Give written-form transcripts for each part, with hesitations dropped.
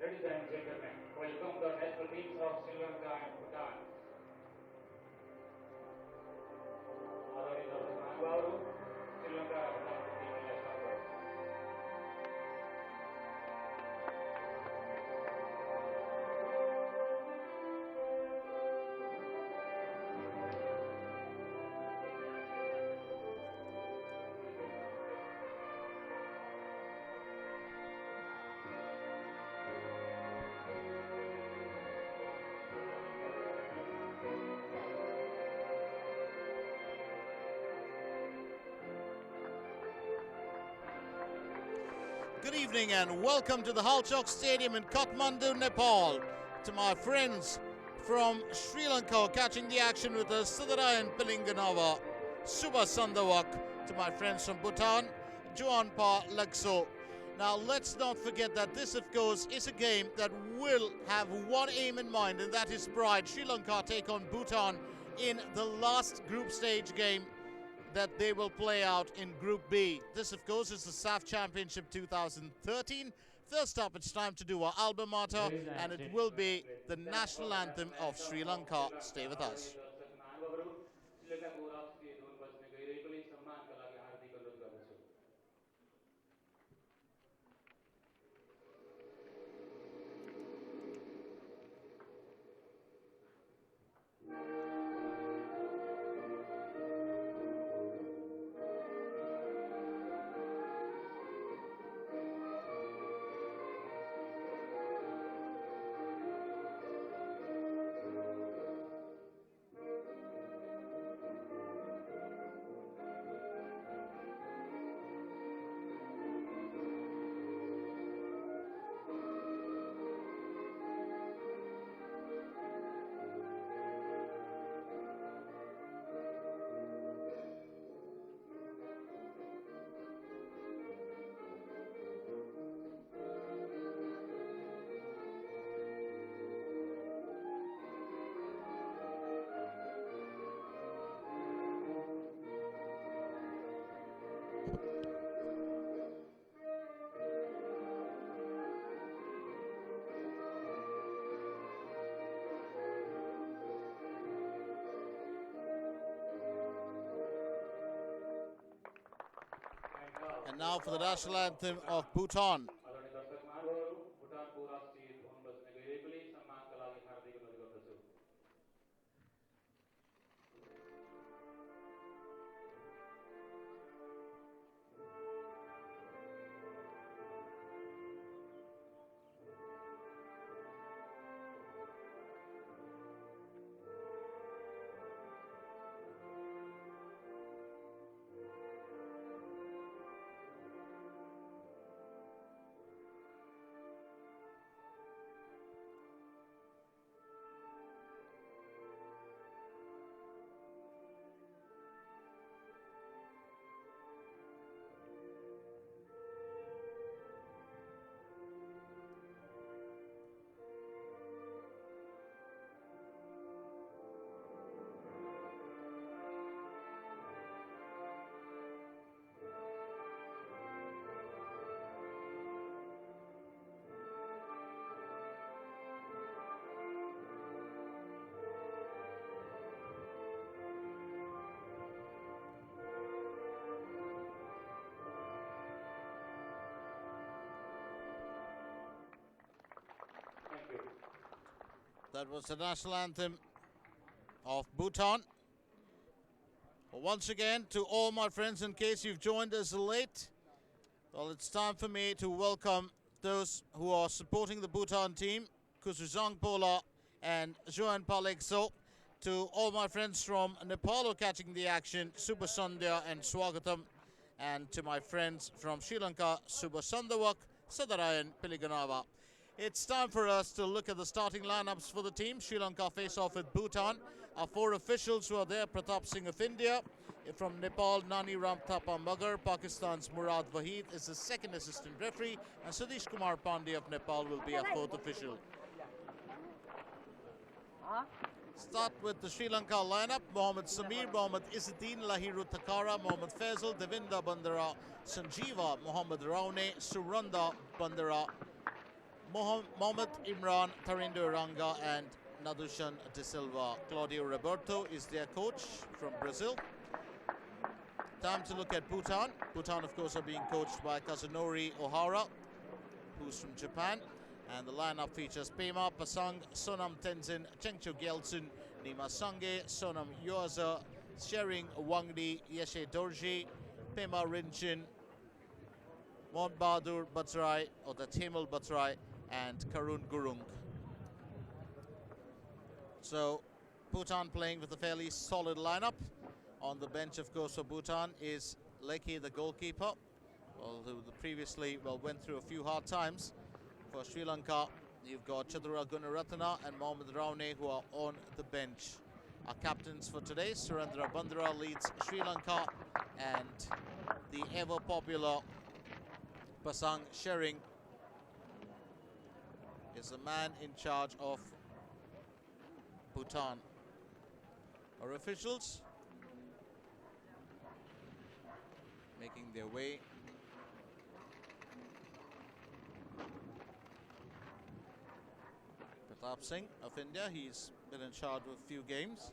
Ladies and gentlemen, welcome the national teams of Sri Lanka and Bhutan. Adani Sangay, Sri Lanka national team national board. Good evening and welcome to the Halchok Stadium in Kathmandu, Nepal. To my friends from Sri Lanka catching the action with the Sidara and Pilinganava, Subha Sandawak. To my friends from Bhutan, Juanpa Lagso. Now let's not forget that this of course is a game that will have one aim in mind, and that is pride. Sri Lanka take on Bhutan in the last group stage game that they will play out in Group B. This, of course, is the SAFF Championship 2013. First up, it's time to do our alma mater, and it will be the national anthem of Sri Lanka. Stay with us. And now for the national anthem of Bhutan. That was the national anthem of Bhutan. Once again, to all my friends, in case you've joined us late, well, it's time for me to welcome those who are supporting the Bhutan team, Kusuzang Pola and Joan Palekso. To all my friends from Nepal who are catching the action, Subha Sandhya and Swagatam. And to my friends from Sri Lanka, Subha Sandhavak, Sadarayan Piliganava. It's time for us to look at the starting lineups for the team. Sri Lanka face off with Bhutan. Our four officials who are there: Pratap Singh of India. From Nepal, Nani Ram Thapa Magar. Pakistan's Murad Wahid is the second assistant referee. And Satish Kumar Pandey of Nepal will be our fourth official. Start with the Sri Lanka lineup: Mohammad Samir, Mohammad Izzadeen, Lahiru Takara, Mohammad Fazal, D.Bandara, Sanjeewa, Mohammad Rawme, Suranda, Bandara, Mohammad Imran, Tharindo Eranga and Nadushan de Silva. Claudio Roberto is their coach from Brazil. Time to look at Bhutan. Bhutan, of course, are being coached by Kazunori Ohara, who's from Japan. And the lineup features Pema, Passang, Sonam Tenzin, C.Gyeltshen, Nima Sangay, Sonam Yoezer, Sharing Wangdi, Yeshe Dorji, Pema Rinchen, Bahadur Bhattarai, or the Tamil Bhattarai, and Karun Gurung. So Bhutan playing with a fairly solid lineup. On the bench, of course, for Bhutan is Leki, the goalkeeper, who previously went through a few hard times. For Sri Lanka, you've got Chadura Gunaratana and Mohammad Rawme, who are on the bench. Our captains for today: Suranda Bandara leads Sri Lanka, and the ever-popular Passang Sharing is the man in charge of Bhutan. Our officials making their way. Passang of India, he's been in charge of a few games.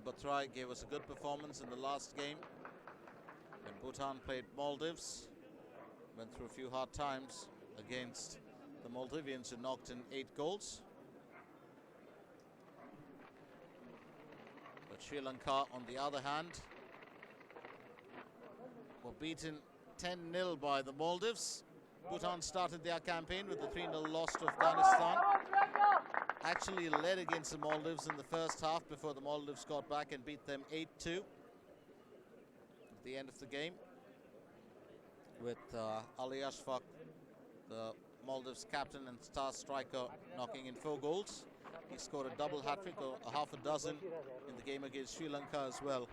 Bhattarai gave us a good performance in the last game when Bhutan played Maldives. Went through a few hard times against the Maldivians, who knocked in 8 goals. But Sri Lanka, on the other hand, were beaten 10-0 by the Maldives. Bhutan started their campaign with a 3-0 loss to Afghanistan. Actually led against the Maldives in the first half before the Maldives got back and beat them 8-2 at the end of the game, with Ali Ashfaq, the Maldives captain and star striker, knocking in 4 goals. He scored a double hat-trick, or a half a dozen, in the game against Sri Lanka as well.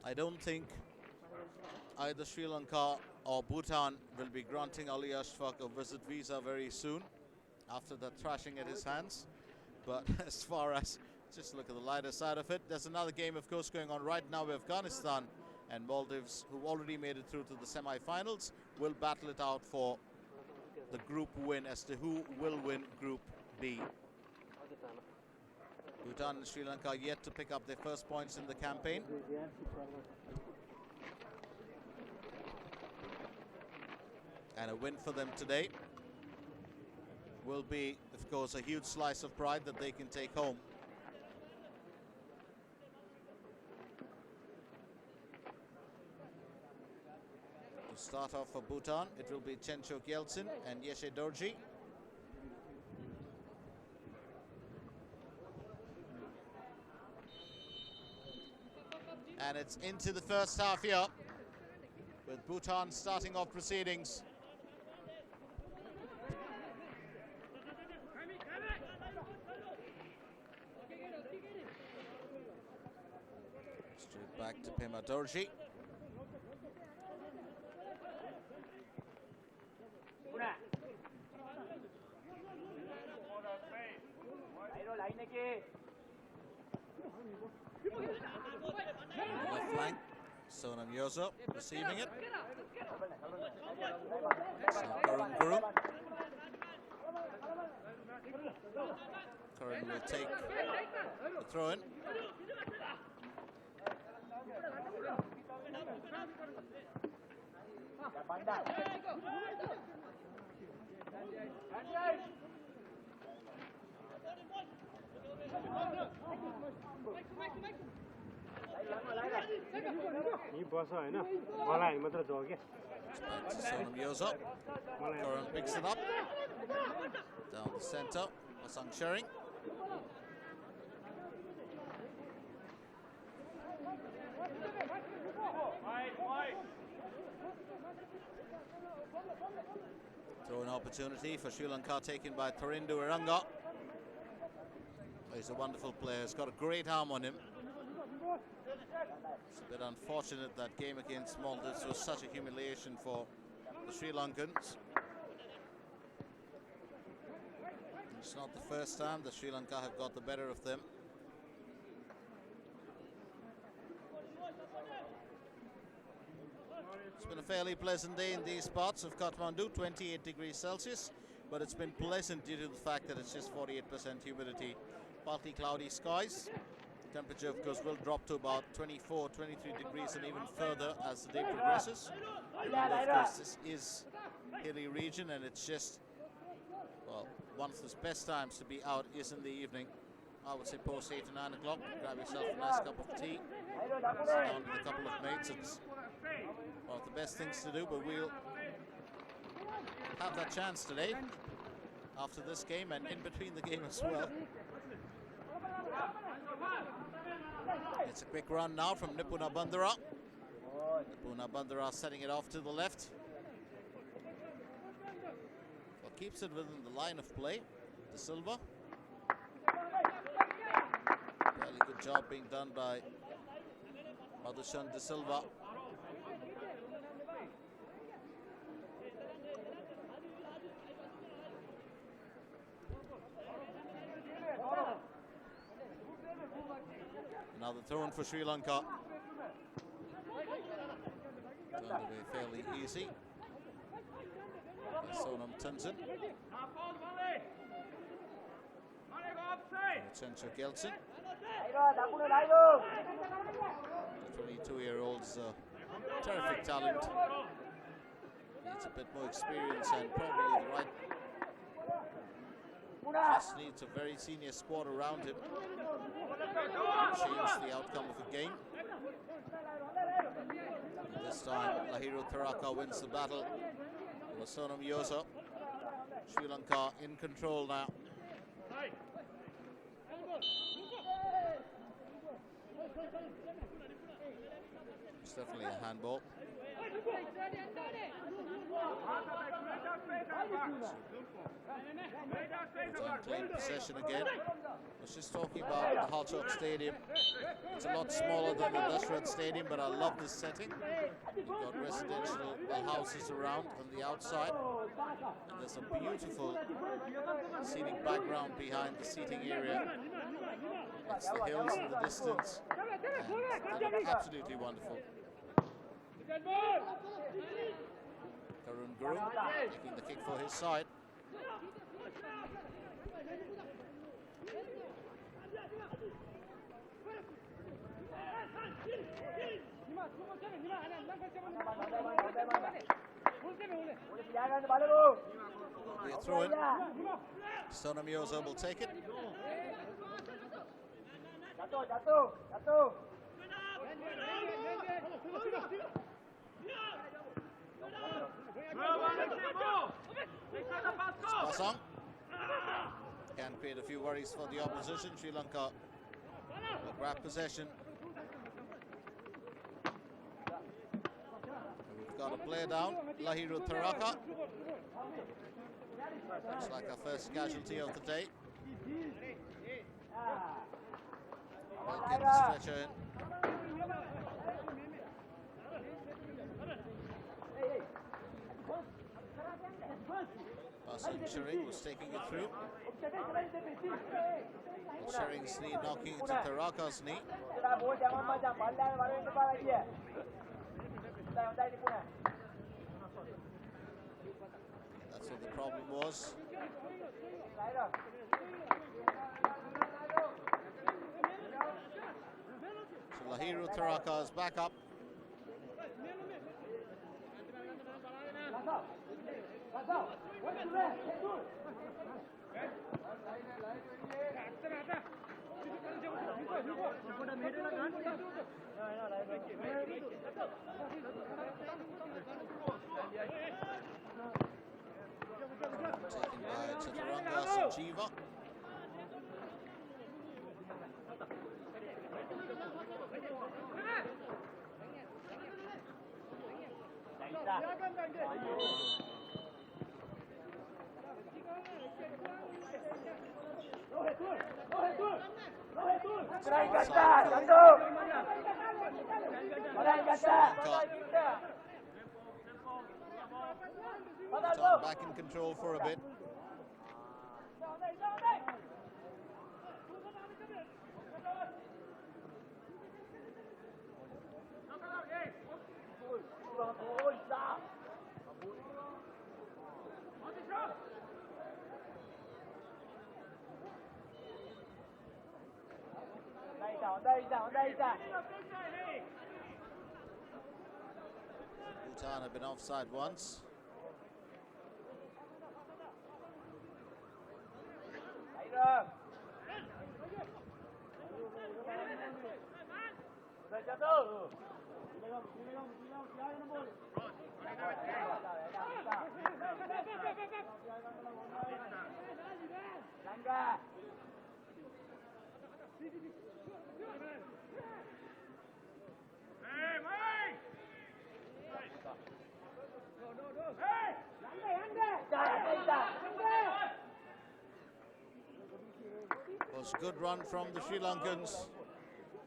I don't think either Sri Lanka or Bhutan will be granting Ali Ashfaq a visit visa very soon after that thrashing at his hands. But as far as, just look at the lighter side of it, there's another game, of course, going on right now with Afghanistan and Maldives, who already made it through to the semi-finals, will battle it out for the group win as to who will win Group B. Bhutan and Sri Lanka yet to pick up their first points in the campaign. And a win for them today will be, of course, a huge slice of pride that they can take home. To start off for Bhutan, it will be C.Gyeltshen and Dorji. And it's into the first half here, with Bhutan starting off proceedings. Straight back to Pema Dorji. Left flank, Yoezer receiving it. Gurung. Gurung will take the throw in. Yoezer. Gurung picks it up. Down the center. Passang sharing. Throw an opportunity for Sri Lanka, taken by Eranga. He's a wonderful player. He's got a great arm on him. It's a bit unfortunate that game against Maldives was such a humiliation for the Sri Lankans. It's not the first time that Sri Lanka have got the better of them. It's been a fairly pleasant day in these parts of Kathmandu, 28 degrees Celsius, but it's been pleasant due to the fact that it's just 48% humidity. Partly cloudy skies. Temperature, of course, will drop to about 24, 23 degrees and even further as the day progresses. Remember, of course, this is hilly region, and it's just, well, one of the best times to be out is in the evening. I would say post 8 to 9 o'clock. Grab yourself a nice cup of tea. Sit down with a couple of mates. It's one of the best things to do, but we'll have that chance today after this game and in between the game as well. It's a quick run now from D.Bandara. D.Bandara setting it off to the left. Well, keeps it within the line of play to Silva. Fairly good job being done by Madhushan De Silva. Another throw-in for Sri Lanka. Turned away fairly easy. Tenzin. C.Gyeltshen. The 22-year-old's terrific talent. Needs a bit more experience and probably the right. Just needs a very senior squad around him to change the outcome of the game. And this time, Tharaka wins the battle over Yoezer. Sri Lanka in control now. It's definitely a handball. Bhutan claimed possession again. I was just talking about the Halchok Stadium. It's a lot smaller than the Dashrath Stadium, but I love this setting. You've got residential houses around on the outside, and there's a beautiful scenic background behind the seating area. It's the hills in the distance, and they look absolutely wonderful. Gurung taking the kick for his side. Be a throw in. Yoezer will take it. It's Passang. Can create a few worries for the opposition. Sri Lanka will grab possession. We've got a player down, Tharaka. Looks like our first casualty of the day. They'll get the stretcher in. Shering was taking it through. Shering's knee knocking into Tharaka's knee. That's what the problem was. So Tharaka is back up. Taken by Eranga, Sanjeewa. Back in control for a bit. Bhutan have been offside once. Lanka. Was a good run from the Sri Lankans,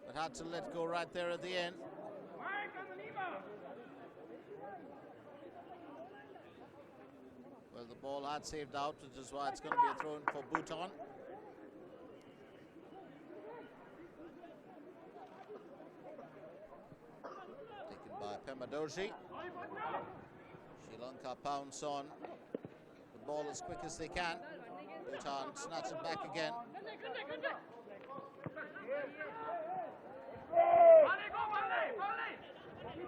but had to let go right there at the end. ball had saved out, which is why it's going to be a throw in for Bhutan. Taken by Pema Dorji. Sri Lanka pounce on the ball as quick as they can. Bhutan snatch it back again. Sri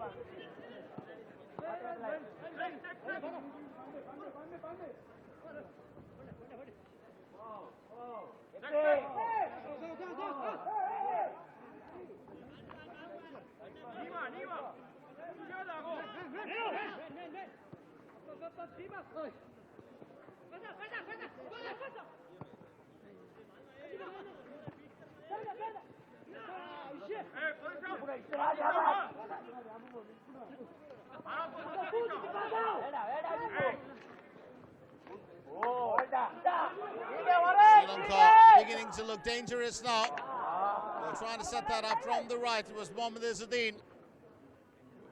Lanka beginning to look dangerous now. They're trying to set that up from the right. It was Mohammad Izzadeen.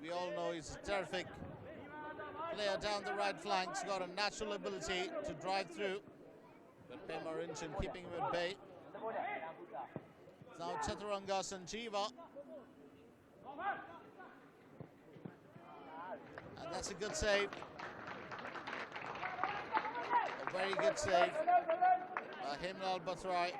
We all know he's a terrific player down the right flank. He's got a natural ability to drive through. But Pema Rinchen keeping him at bay. It's now Tharaka Sanjeewa. And that's a good save. A very good save by Imran Bhattarai.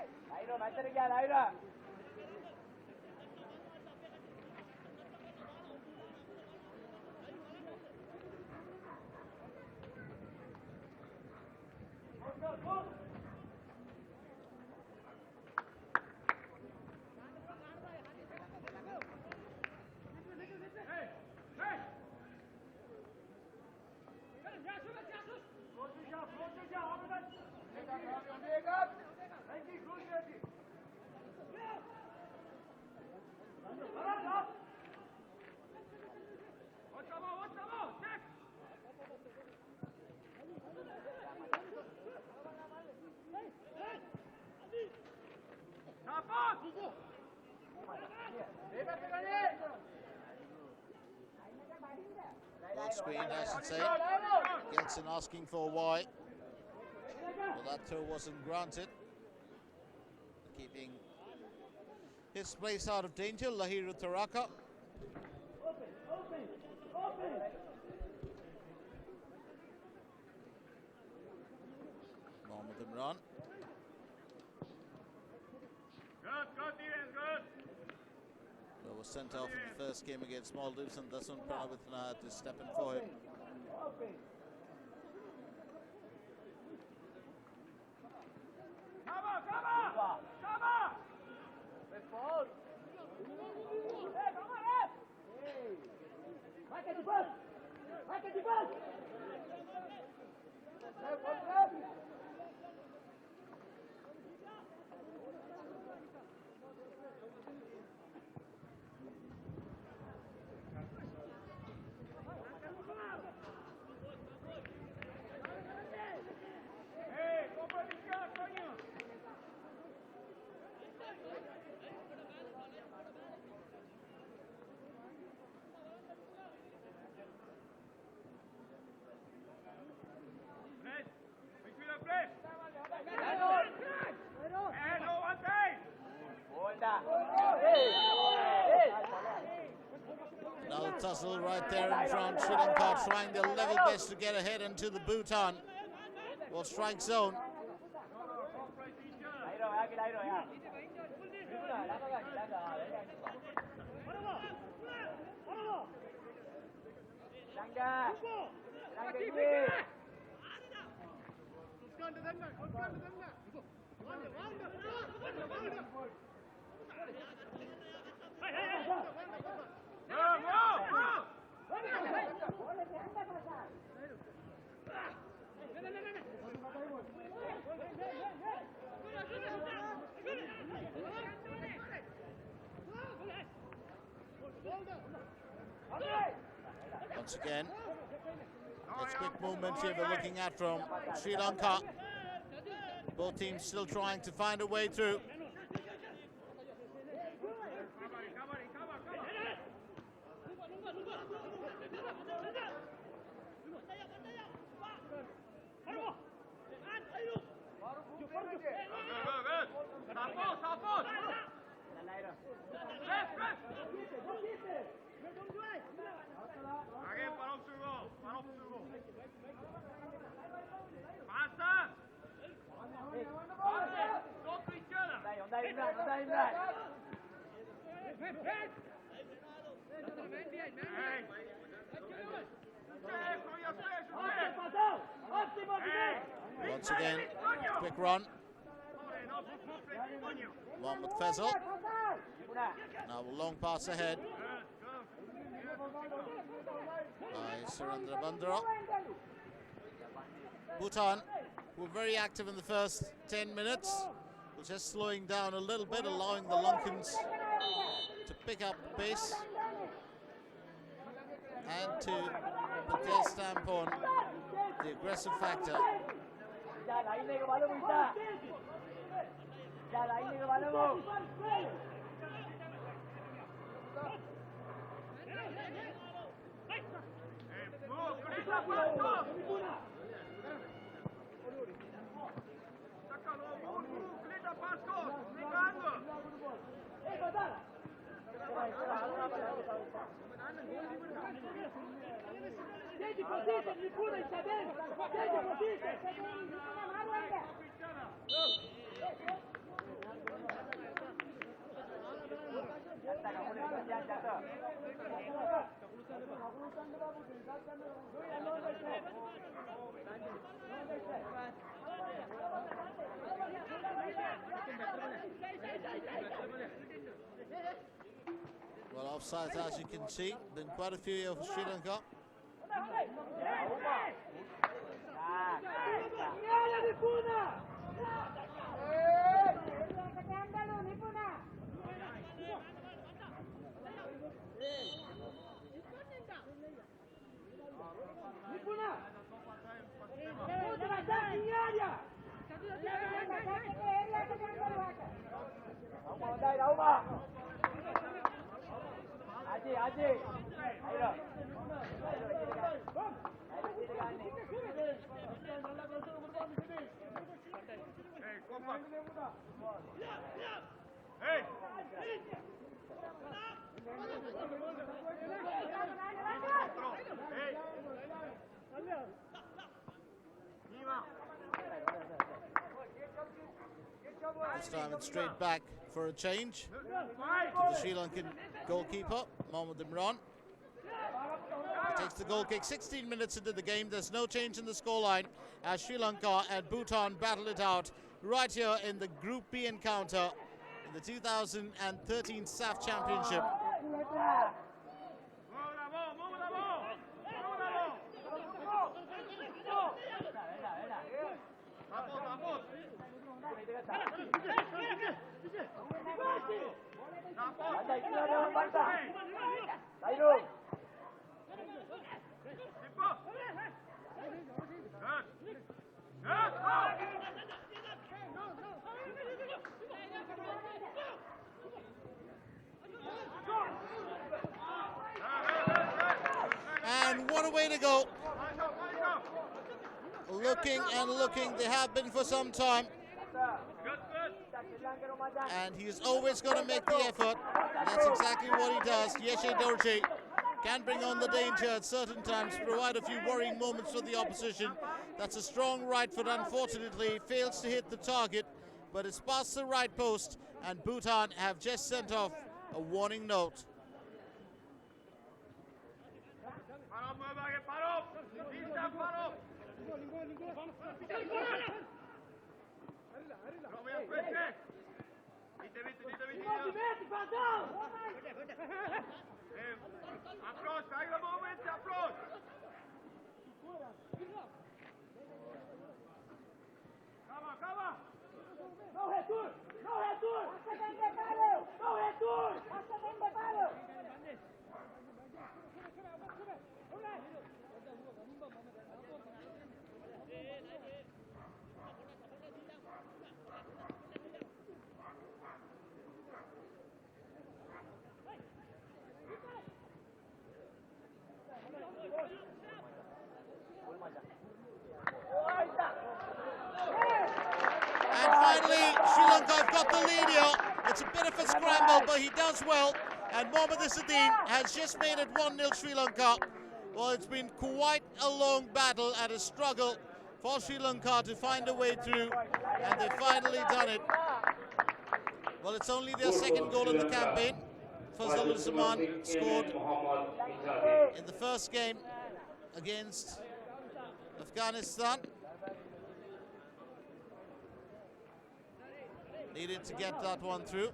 Ball screen, I should say. Gyeltshen asking for why. Well, that throw wasn't granted. Keeping his place out of danger, Tharaka. Mohammad Imran. Good, defense, good. Who was sent off in the first game against Maldives, and this one Pranavitna had to step in for him. Now the tussle right there in front. Sri Lanka trying their level best to get ahead into the Bhutan. Well, strike zone. Once again, it's quick movement here we're looking at from Sri Lanka. Both teams still trying to find a way through. Once again, quick run. Mohamed Fazal. Now a long pass ahead by Suranda D.Bandara. Bhutan were very active in the first 10 minutes. Were just slowing down a little bit, allowing the Lankans to pick up the pace and to put their stamp on the aggressive factor. Well, offsides, as you can see, been quite a few here for Sri Lanka. This time it's straight back for a change to the Sri Lankan goalkeeper, Mohamed Imran. Takes the goal kick 16 minutes into the game. There's no change in the scoreline as Sri Lanka and Bhutan battle it out right here in the Group B encounter in the 2013 SAFF Championship. And what a way to go. Looking and looking, they have been for some time. And he's always going to make the effort. That's exactly what he does. Dorji can bring on the danger at certain times, provide a few worrying moments for the opposition. That's a strong right foot. Unfortunately, fails to hit the target, but it's past the right post, and Bhutan have just sent off a warning note. And finally, Sri Lanka have got the lead here. It's a bit of a scramble, but he does well. And Mohamed Izzadeen has just made it 1-0 Sri Lanka. Well, it's been quite a long battle and a struggle for Sri Lanka to find a way through, and they've finally done it. Well, it's only their second goal in the campaign. Fazal scored in the first game against Afghanistan. Needed to get that one through.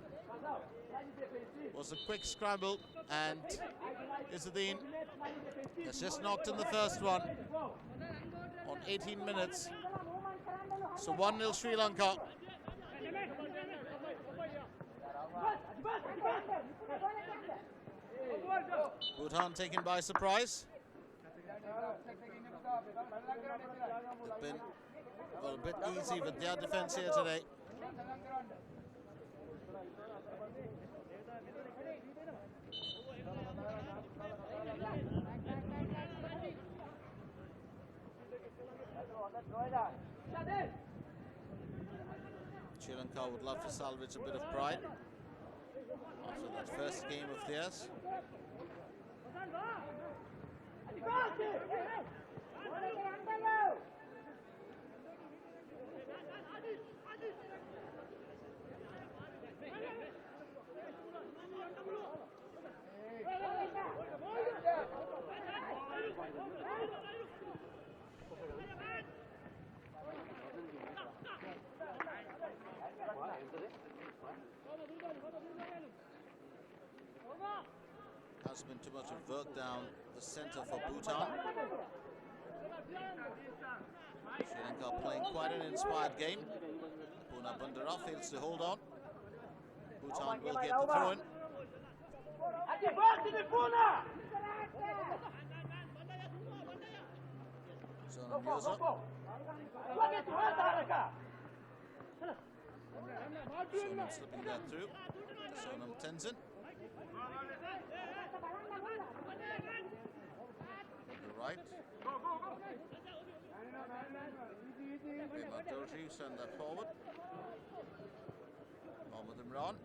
Was a quick scramble, and Izzadeen has just knocked in the first one on 18 minutes. So 1-0 Sri Lanka. Bhutan taken by surprise. They've been a bit easy with their defense here today. Sri Lanka would love to salvage a bit of pride after that first game of theirs. Hasn't been too much of work down the center for Bhutan. Sri Lanka playing quite an inspired game. D.Bandara fails to hold on. Bhutan will get the throw in. Yoezer. Sonam slipping that through. Tenzin. Right. Pema Dorji send that forward. On with Imran.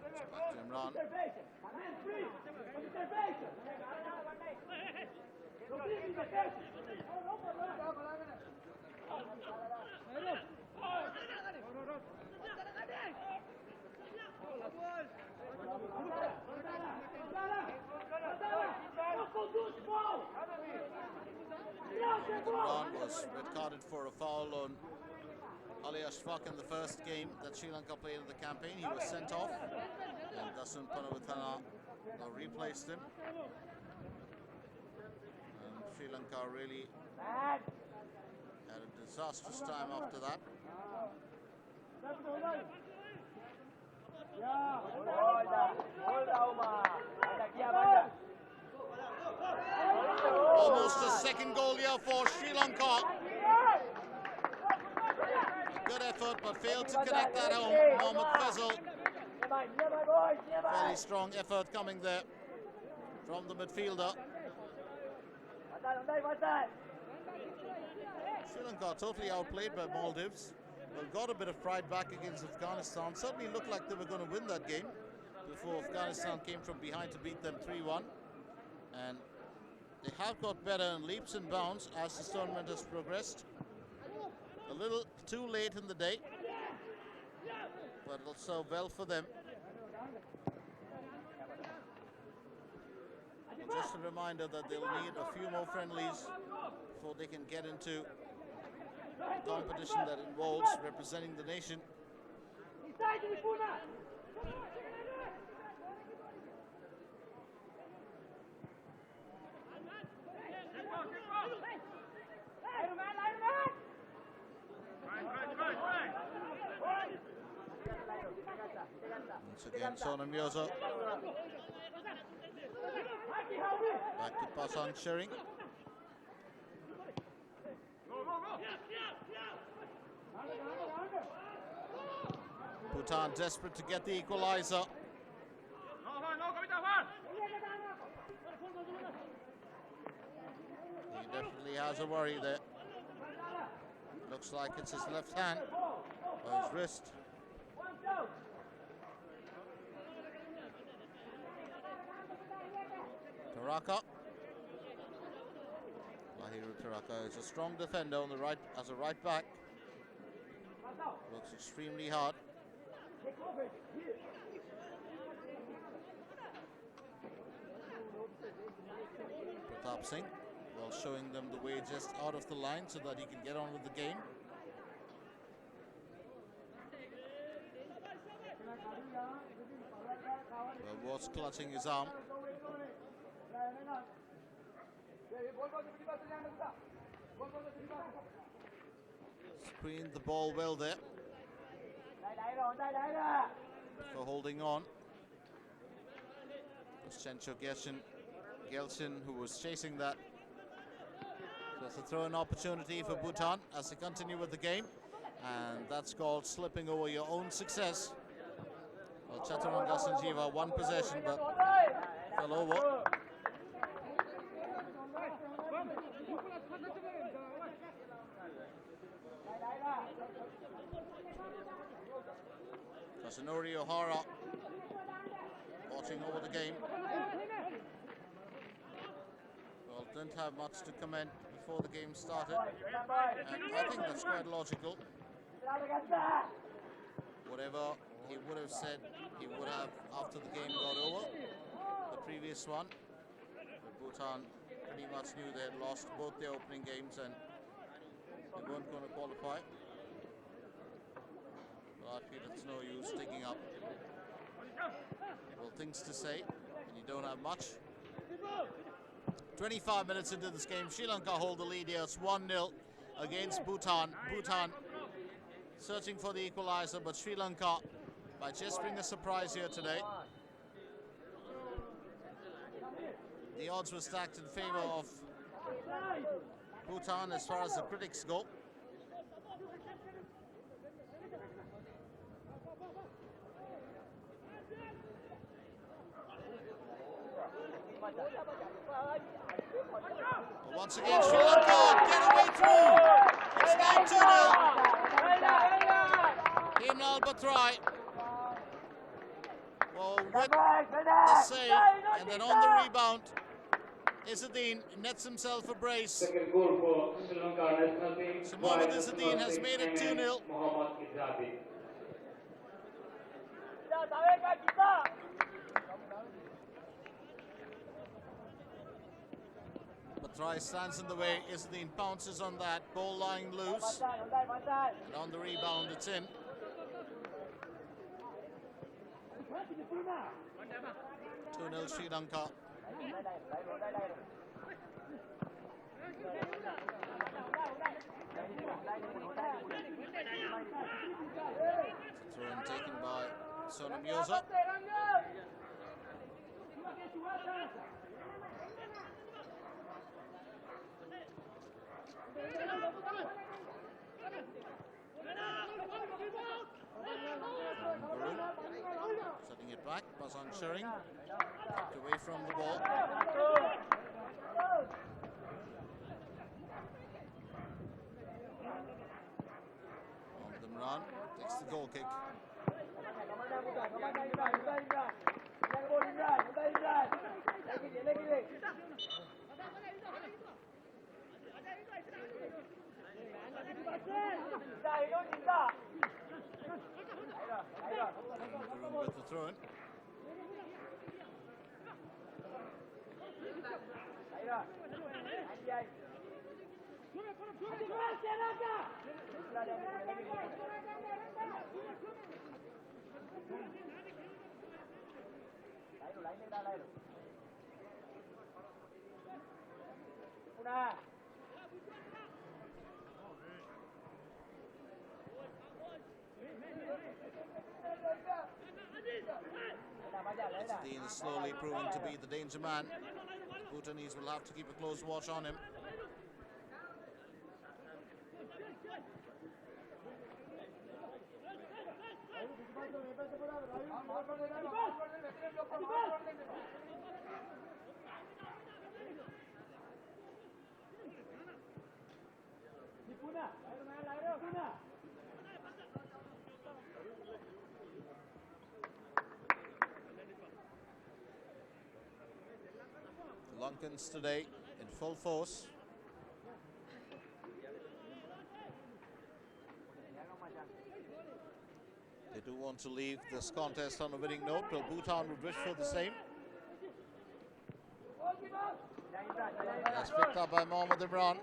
It's back to Imran. Imran was red carded for a foul on Ali Ashfaq in the first game that Sri Lanka played in the campaign. He was sent off, and Dasun Panavithana replaced him. And Sri Lanka really had a disastrous time after that. Almost a second goal here for Sri Lanka. A good effort, but failed to connect that home. Mohammad Fazal. Very strong effort coming there from the midfielder. Sri Lanka totally outplayed by Maldives. Well, got a bit of pride back against Afghanistan. Certainly looked like they were going to win that game before Afghanistan came from behind to beat them 3-1. And they have got better in leaps and bounds as this tournament has progressed. A little too late in the day, but it'll serve well for them. And just a reminder that they'll need a few more friendlies before they can get into a competition that involves representing the nation. Once again, Sonam Yoezer. Back to Passang sharing. Bhutan desperate to get the equalizer. He definitely has a worry there. Looks like it's his left hand or his wrist. Tharaka. Tharaka is a strong defender on the right as a right back. Works extremely hard. Passang, while showing them the way just out of the line so that he can get on with the game. Well, was clutching his arm. Screened the ball well there for holding on. C.Gyeltshen who was chasing that. So it's a throw-in opportunity for Bhutan as they continue with the game. And that's called slipping over your own success. Well, Eranga Sanjeewa, one possession, but fell over. Kasunori O'Hara watching over the game. Well, didn't have much to comment before the game started, and I think that's quite logical. Whatever he would have said, he would have after the game got over, the previous one. But Bhutan pretty much knew they had lost both their opening games and they weren't going to qualify. But I feel it's no use digging up, well, things to say when you don't have much. 25 minutes into this game, Sri Lanka hold the lead here. It's 1-0 against Bhutan. Bhutan searching for the equalizer, but Sri Lanka by just bring a surprise here today. The odds were stacked in favor of Bhutan as far as the critics go. Once again, Sri Lanka get away through. It's now 2-0. Imran Bhattarai. Well, with the save and then on the rebound, Izzadeen nets himself a brace. Second goal for Sri Lanka national team. So Mohammad Izzadeen has made it 2-0. Izzadeen. Bhattarai stands in the way. Izzadeen pounces on that. Ball lying loose. And on the rebound, it's in. 2-0 Sri Lanka. Throw in taken by Yoezer. Gurung setting it back. Passang sharing. Kept away from the ball. Imran takes the goal kick. Gurung with the throw in. Izzadeen is slowly proving to be the danger man. The Bhutanese will have to keep a close watch on him. The Lankans today in full force. do want to leave this contest on a winning note. Well, Bhutan would wish for the same. That's picked up by Mohammad Imran.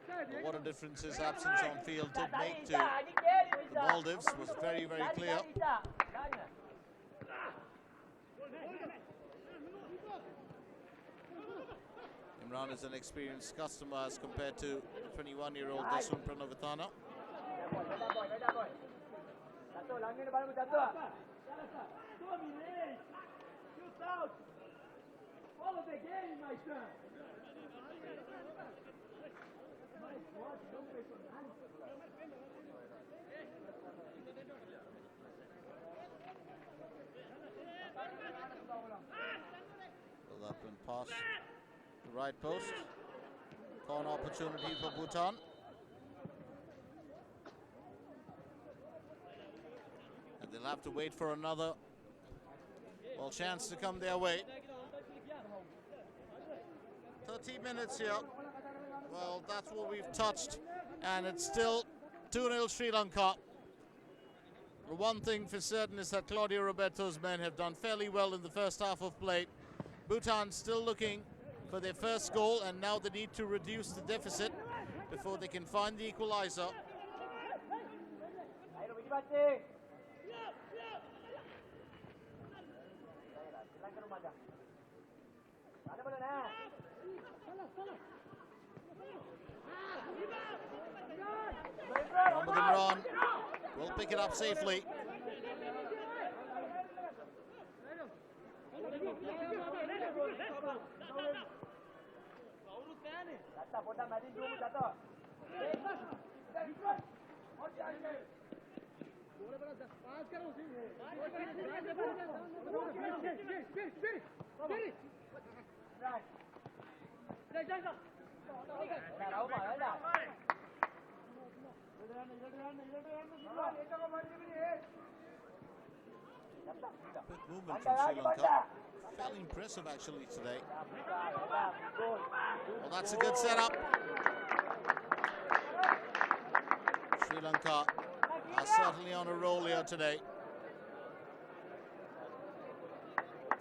But what a difference his absence on field did make to the Maldives was very, very clear. Imran is an experienced customer as compared to 21-year-old Dasun Pranavithana. Follow the game, my son. Well, that went past the right post. Corner opportunity for Bhutan. And they'll have to wait for another chance to come their way. 30 minutes here. Well, that's what we've touched, and it's still 2-0 Sri Lanka. The one thing for certain is that Claudio Roberto's men have done fairly well in the first half of play. Bhutan still looking for their first goal, and now they need to reduce the deficit before they can find the equalizer. Mohammad Imran will pick it up safely. Quick movement from Sri Lanka. Fairly impressive actually today. Well, that's a good setup. Sri Lanka are certainly on a roll here today.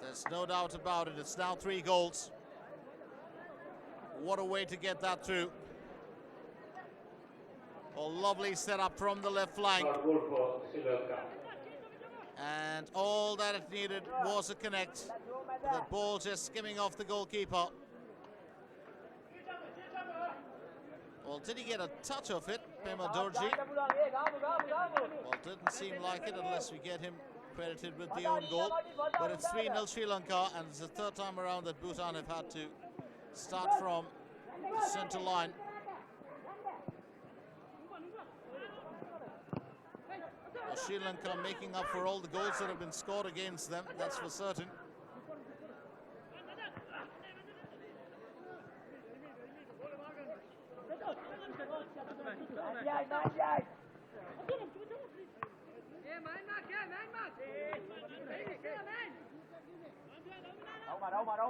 There's no doubt about it. It's now 3 goals. What a way to get that through. A lovely setup from the left flank. And all that it needed was a connect. The ball just skimming off the goalkeeper. Well, did he get a touch of it, Pema Dorji? Well, didn't seem like it unless we get him credited with the own goal. But it's 3-0 Sri Lanka, and it's the third time around that Bhutan have had to start from the centre line. Well, Sri Lanka making up for all the goals that have been scored against them, that's for certain.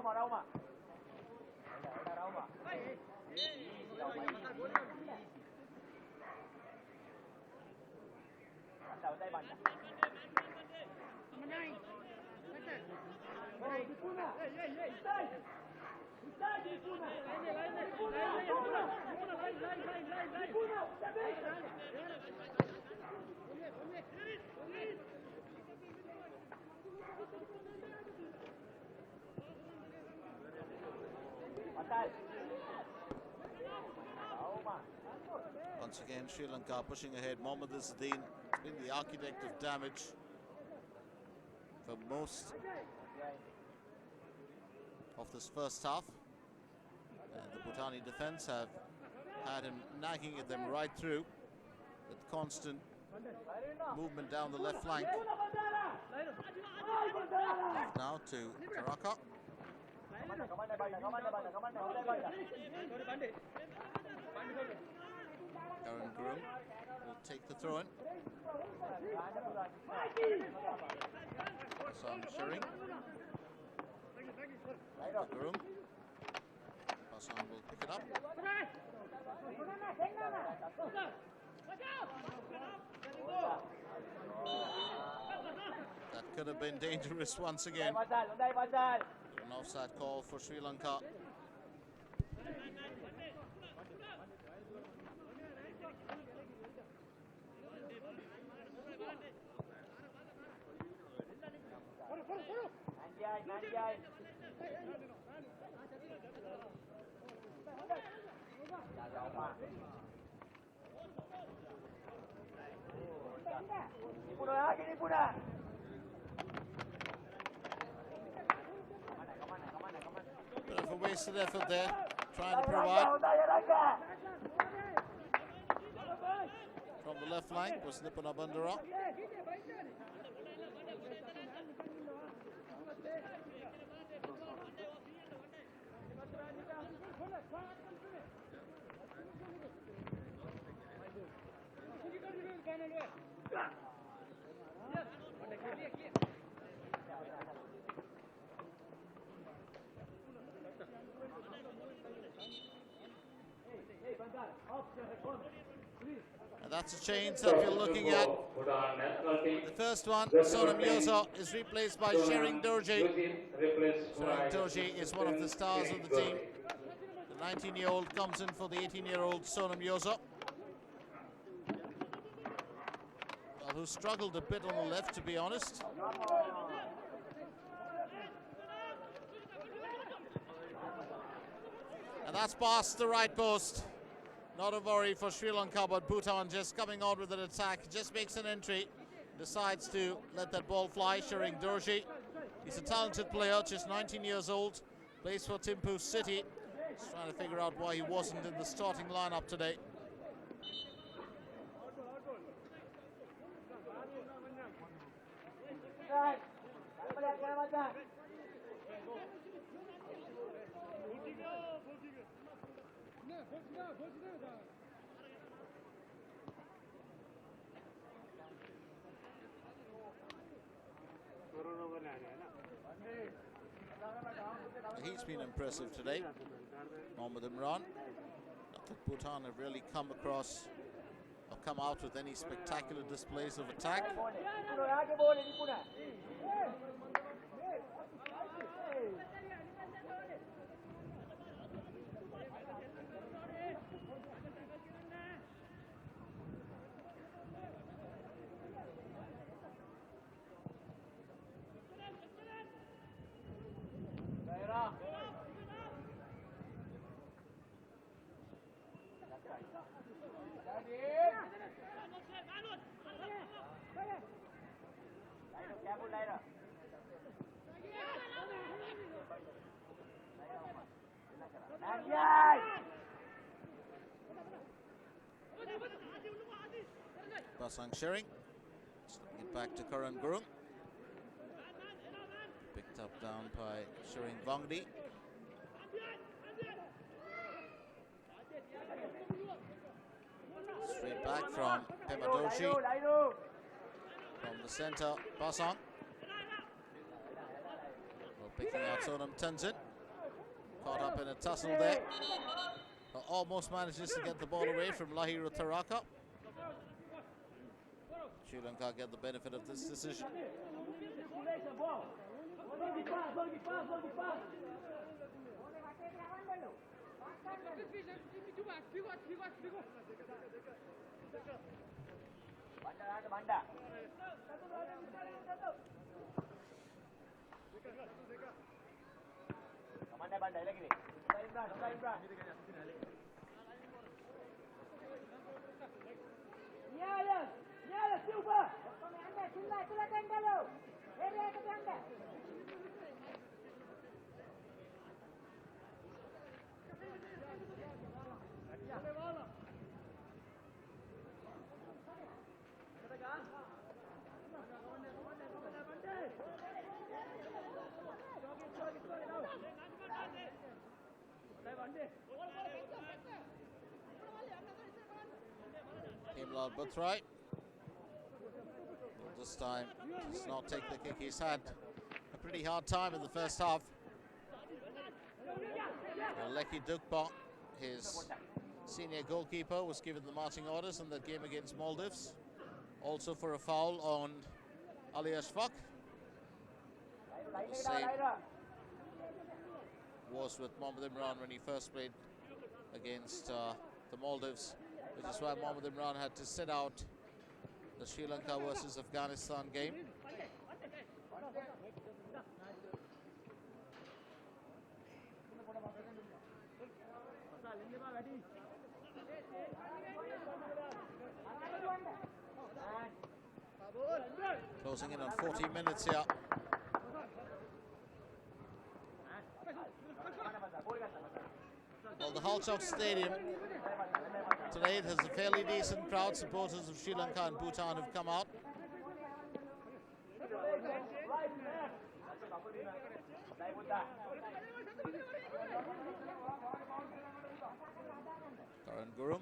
Rawme. Once again, Sri Lanka pushing ahead. Mohammad Izzadeen has been the architect of damage for most of this first half. And the Bhutani defense have had him nagging at them right through with constant movement down the left flank. Now to Tharaka. Gurung will take the throw in. Passang sharing. Gurung. Passang will pick it up. That could have been dangerous once again. Fazal. An offside call for Sri Lanka. Nanjai. Ini puna. Bit of a wasted effort there, trying to provide. From the left flank was D.Bandara. And that's a change that we're looking at. The first one, Yoezer, is replaced by Dorji. Dorji is one of the stars of the team. The 19-year-old comes in for the 18-year-old Yoezer, who struggled a bit on the left, to be honest. And that's past the right post. Not a worry for Sri Lanka, but Bhutan just coming out with an attack, just makes an entry, decides to let that ball fly. Dorji, he's a talented player, just 19 years old, plays for Thimphu City. Just trying to figure out why he wasn't in the starting lineup today. He's been impressive today, Imran. Not that Bhutan have really come across or come out with any spectacular displays of attack. Passang sharing. It back to Gurung. Picked up down by Wangdi. Straight back from Pema Dorji. From the centre, Passang. Well, picking out Tenzin. Caught up in a tussle there. Almost manages to get the ball away from Tharaka. Sri Lanka get the benefit of this decision. Silva! Bhattarai. This time does not take the kick. He's had a pretty hard time in the first half. Leki Dukpa, his senior goalkeeper, was given the marching orders in that game against Maldives. Also for a foul on Ali Ashfaq. The same was with Mohamed Imran when he first played against the Maldives, which is why Mohamed Imran had to sit out the Sri Lanka versus Afghanistan game. Closing in on 40 minutes here. Well, the Hull Chok Stadium today, it has a fairly decent crowd. Supporters of Sri Lanka and Bhutan have come out. Gurung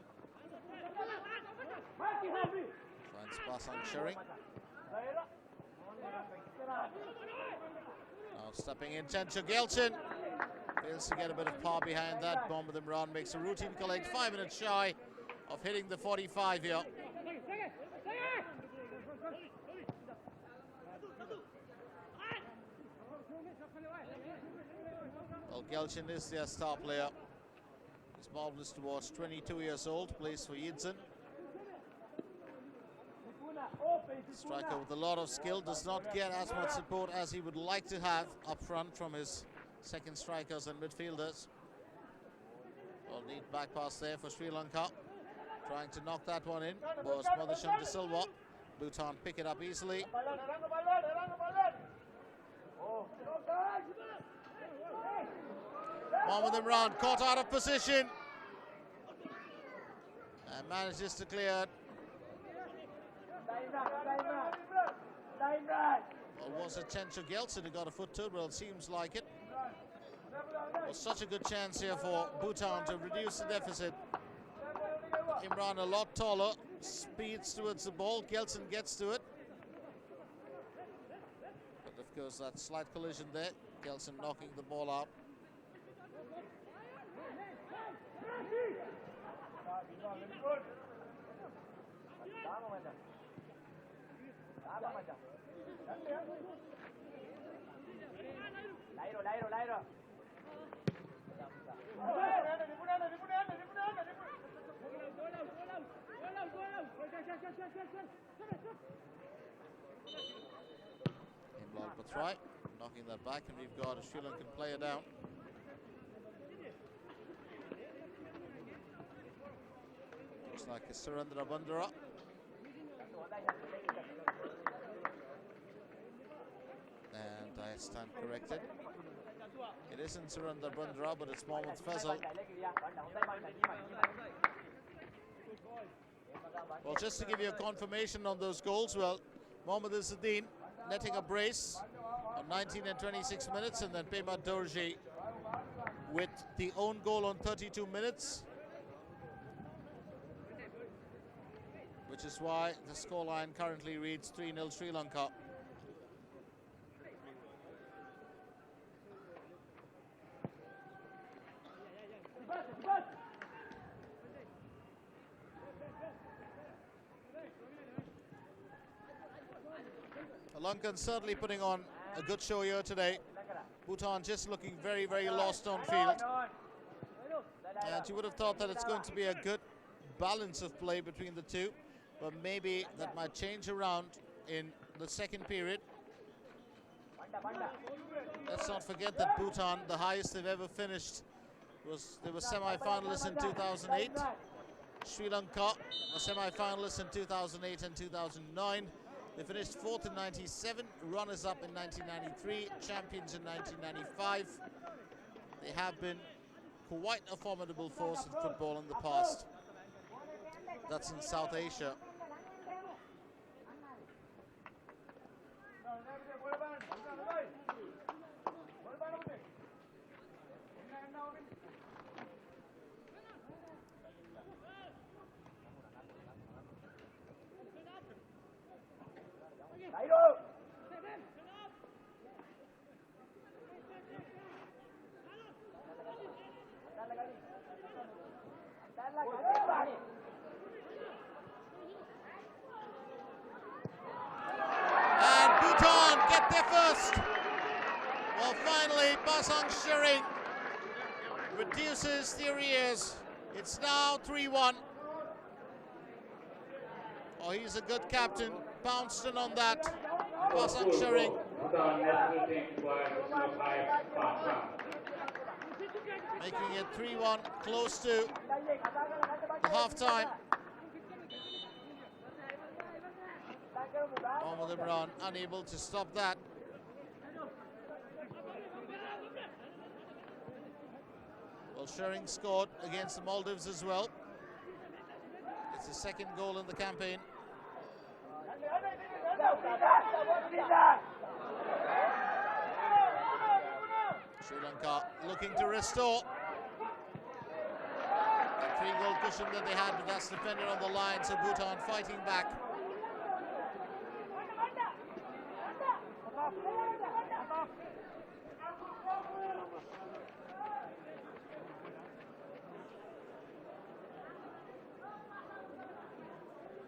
finds Passang sharing. Now stepping in, C.Gyeltshen fails to get a bit of power behind that. Mohamed Imran makes a routine collect, 5 minutes shy of hitting the 45 here. Well, Gyeltshen is their star player. He's marvelous to watch, 22 years old, plays for Izzadeen. Striker with a lot of skill, does not get as much support as he would like to have up front from his second strikers and midfielders. Well, neat back pass there for Sri Lanka. Trying to knock that one in was Madhushan de Silva. Bhutan pick it up easily. Mohamed Imran caught out of position and manages to clear it. Well, was it C.Gyeltshen who got a foot to it? Well, it seems like it. Was such a good chance here for Bhutan to reduce the deficit. Imran a lot taller, speeds towards the ball. Gyeltshen gets to it. But of course, that slight collision there. Gyeltshen knocking the ball out. Imran Bhattarai knocking that back, and we've got a Sri Lankan player down. Looks like a Suranda D.Bandara. And I stand corrected. It isn't Suranda D.Bandara, but it's Mohamed Fazal. Well, just to give you a confirmation on those goals, well, Mohamed Izzadeen netting a brace on 19 and 26 minutes, and then Pema Dorji with the own goal on 32 minutes. Which is why the scoreline currently reads 3-0 Sri Lanka. Lankan certainly putting on a good show here today. Bhutan just looking very, very lost on field. And you would have thought that it's going to be a good balance of play between the two, but maybe that might change around in the second period. Let's not forget that Bhutan, the highest they've ever finished, they were semi-finalists in 2008. Sri Lanka were semi-finalists in 2008 and 2009. They finished 4th in 97, runners-up in 1993, champions in 1995. They have been quite a formidable force in football in the past. That's in South Asia. first. Well, finally, Passang Shering reduces the arrears. It's now 3-1. Oh, he's a good captain. Pounced in on that. Passang Shering. Bhutan national team by Passang. Making it 3-1, close to the half-time. Mohammad Imran unable to stop that. Well, Shering scored against the Maldives as well. It's his second goal in the campaign. Sri Lanka looking to restore. The 3-goal cushion that they had, but that's defended on the line, so Bhutan fighting back.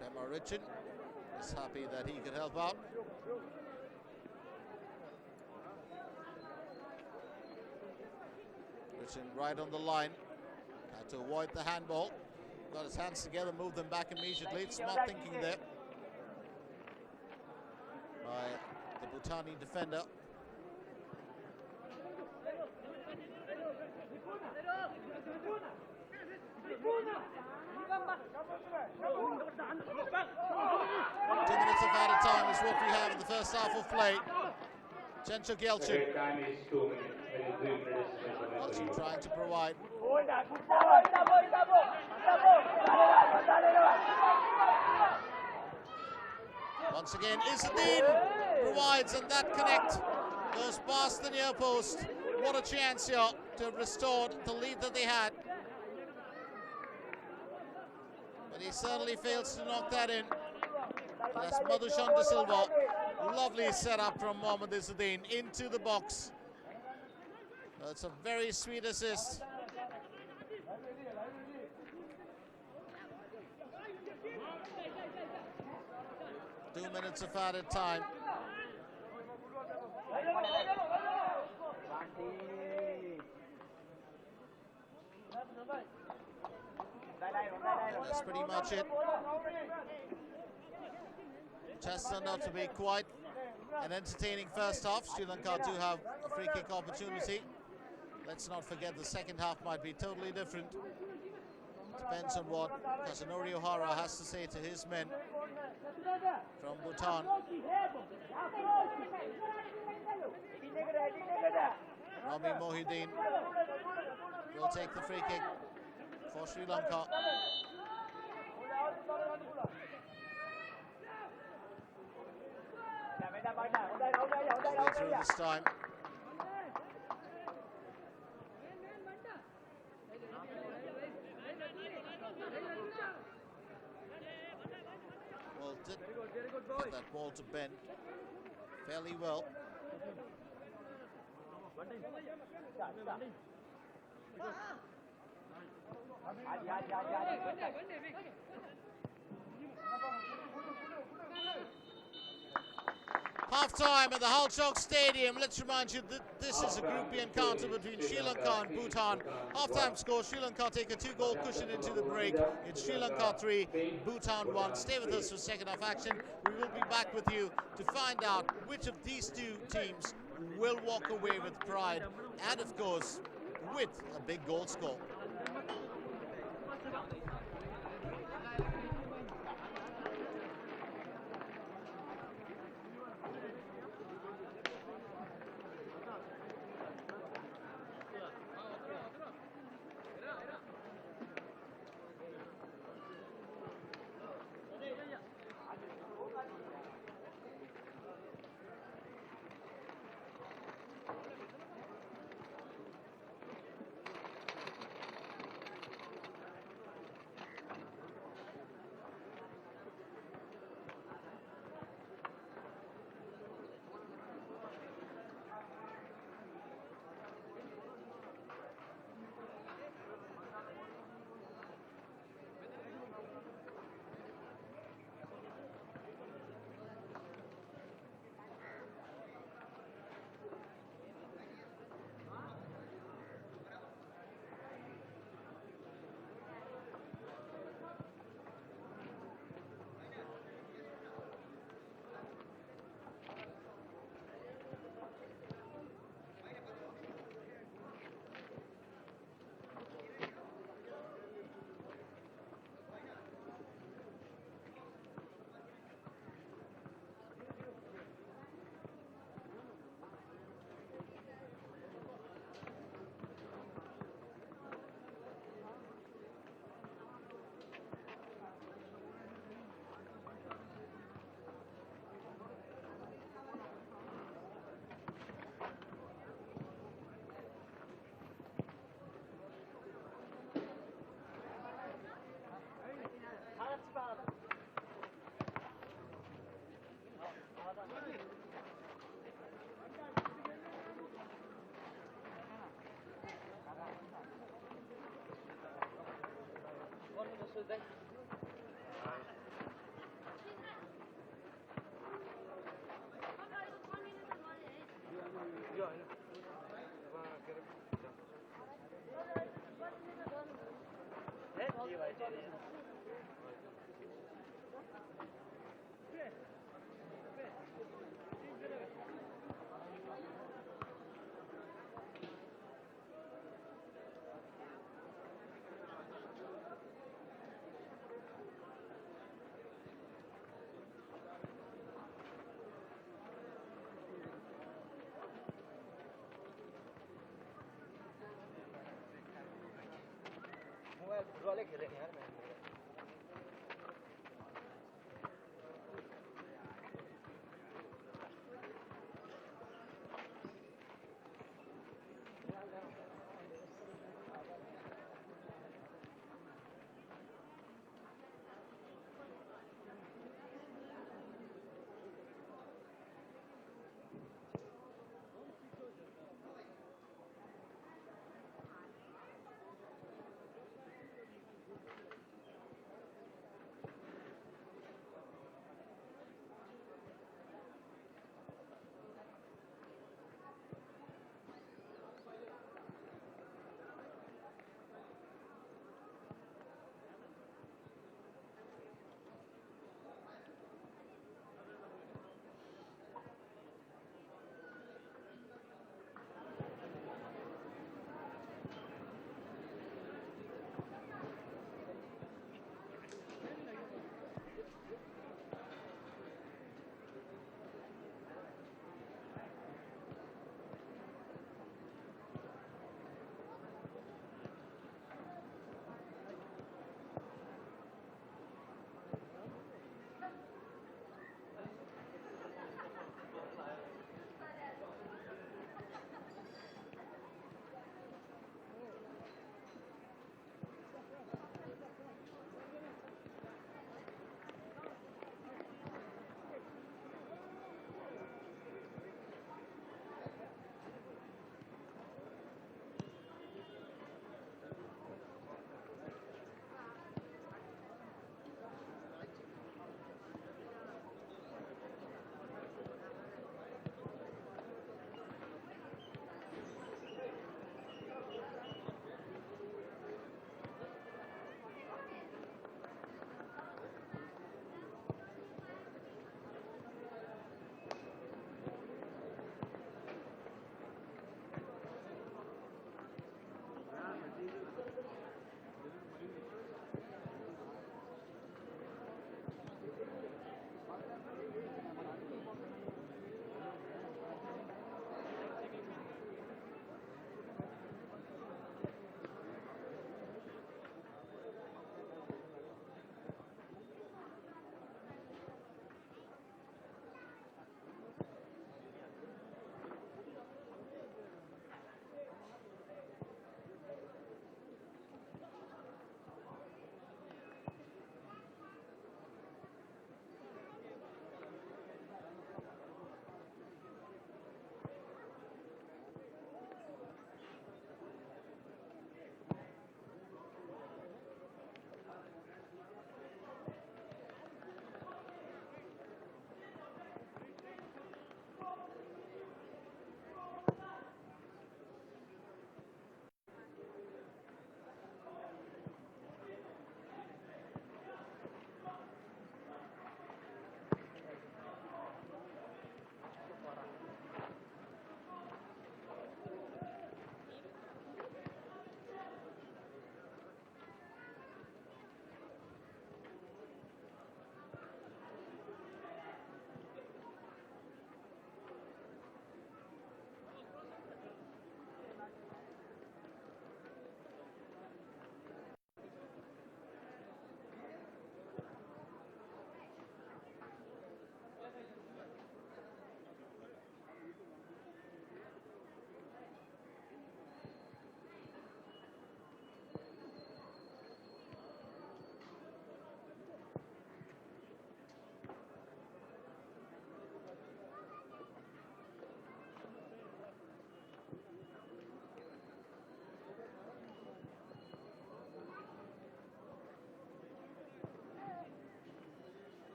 Pema Rinchen is happy that he could help out. Rinchen right on the line. Had to avoid the handball. Got his hands together, moved them back immediately. Smart thinking there by the Bhutani defender. Two minutes of added time is what we have in the first half of play. C.Gyeltshen. Time is 2 minutes. Gyeltshen trying to provide. Once again, Izzadeen provides, and that connect goes past the near post. What a chance here to have restored the lead that they had. But he certainly fails to knock that in. That's Madhushan Silva. Lovely setup from Mohammad Izzadeen into the box. That's a very sweet assist. Two minutes of added time. That's pretty much it. Just turned out to be quite an entertaining first half. Sri Lanka do have a free kick opportunity. Let's not forget the second half might be totally different. Depends on what Kasunori Ohara has to say to his men from Bhutan. Rawme Mohideen will take the free kick for Sri Lanka. Way through this time. Well, did get that ball to bend fairly well. Half-time at the Halchok Stadium. Let's remind you that this is a Group B encounter between Sri Lanka and Bhutan. Half-time score, Sri Lanka take a 2-goal cushion into the break. It's Sri Lanka 3, Bhutan 1. Stay with us for second half action. We will be back with you to find out which of these two teams will walk away with pride and, of course, with a big goal score.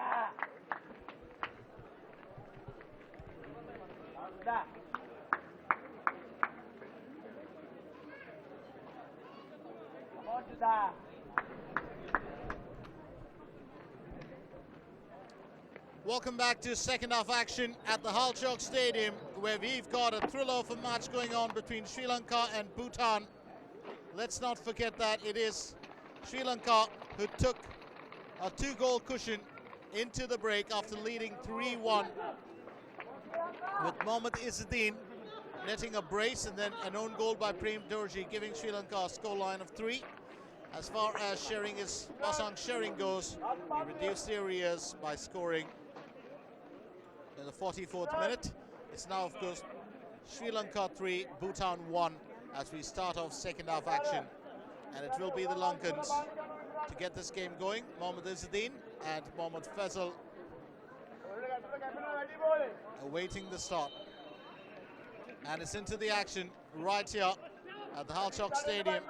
Lanka. Sudah. Sudah. Welcome back to second half action at the Halchok Stadium, where we've got a thriller of a match going on between Sri Lanka and Bhutan. Let's not forget that it is Sri Lanka who took a 2-goal cushion into the break after leading 3-1, with Mohammad Izzadeen netting a brace and then an own goal by Dorji, giving Sri Lanka a scoreline of 3. As far as Passang sharing goes, he reduced the arrears by scoring in the 44th minute. It's now, of course, Sri Lanka 3, Bhutan 1 as we start off second half action. And it will be the Lankans to get this game going. Mohammad Izzadeen and Mohammad Fazal awaiting the start. And it's into the action right here at the Halchok Stadium.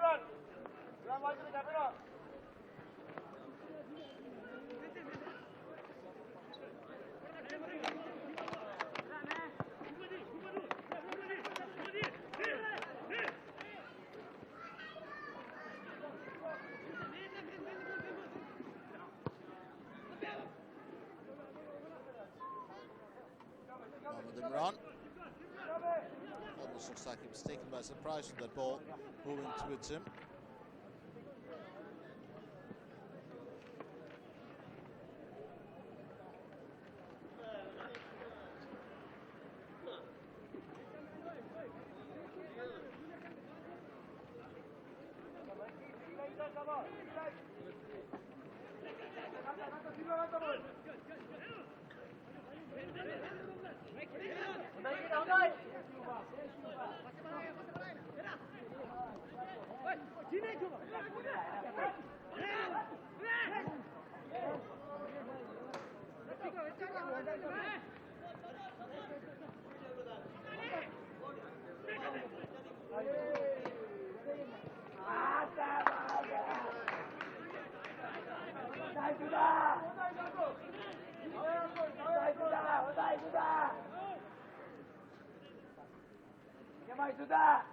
Imran almost looks like he was taken by surprise with that ball moving towards him. Damai sudah.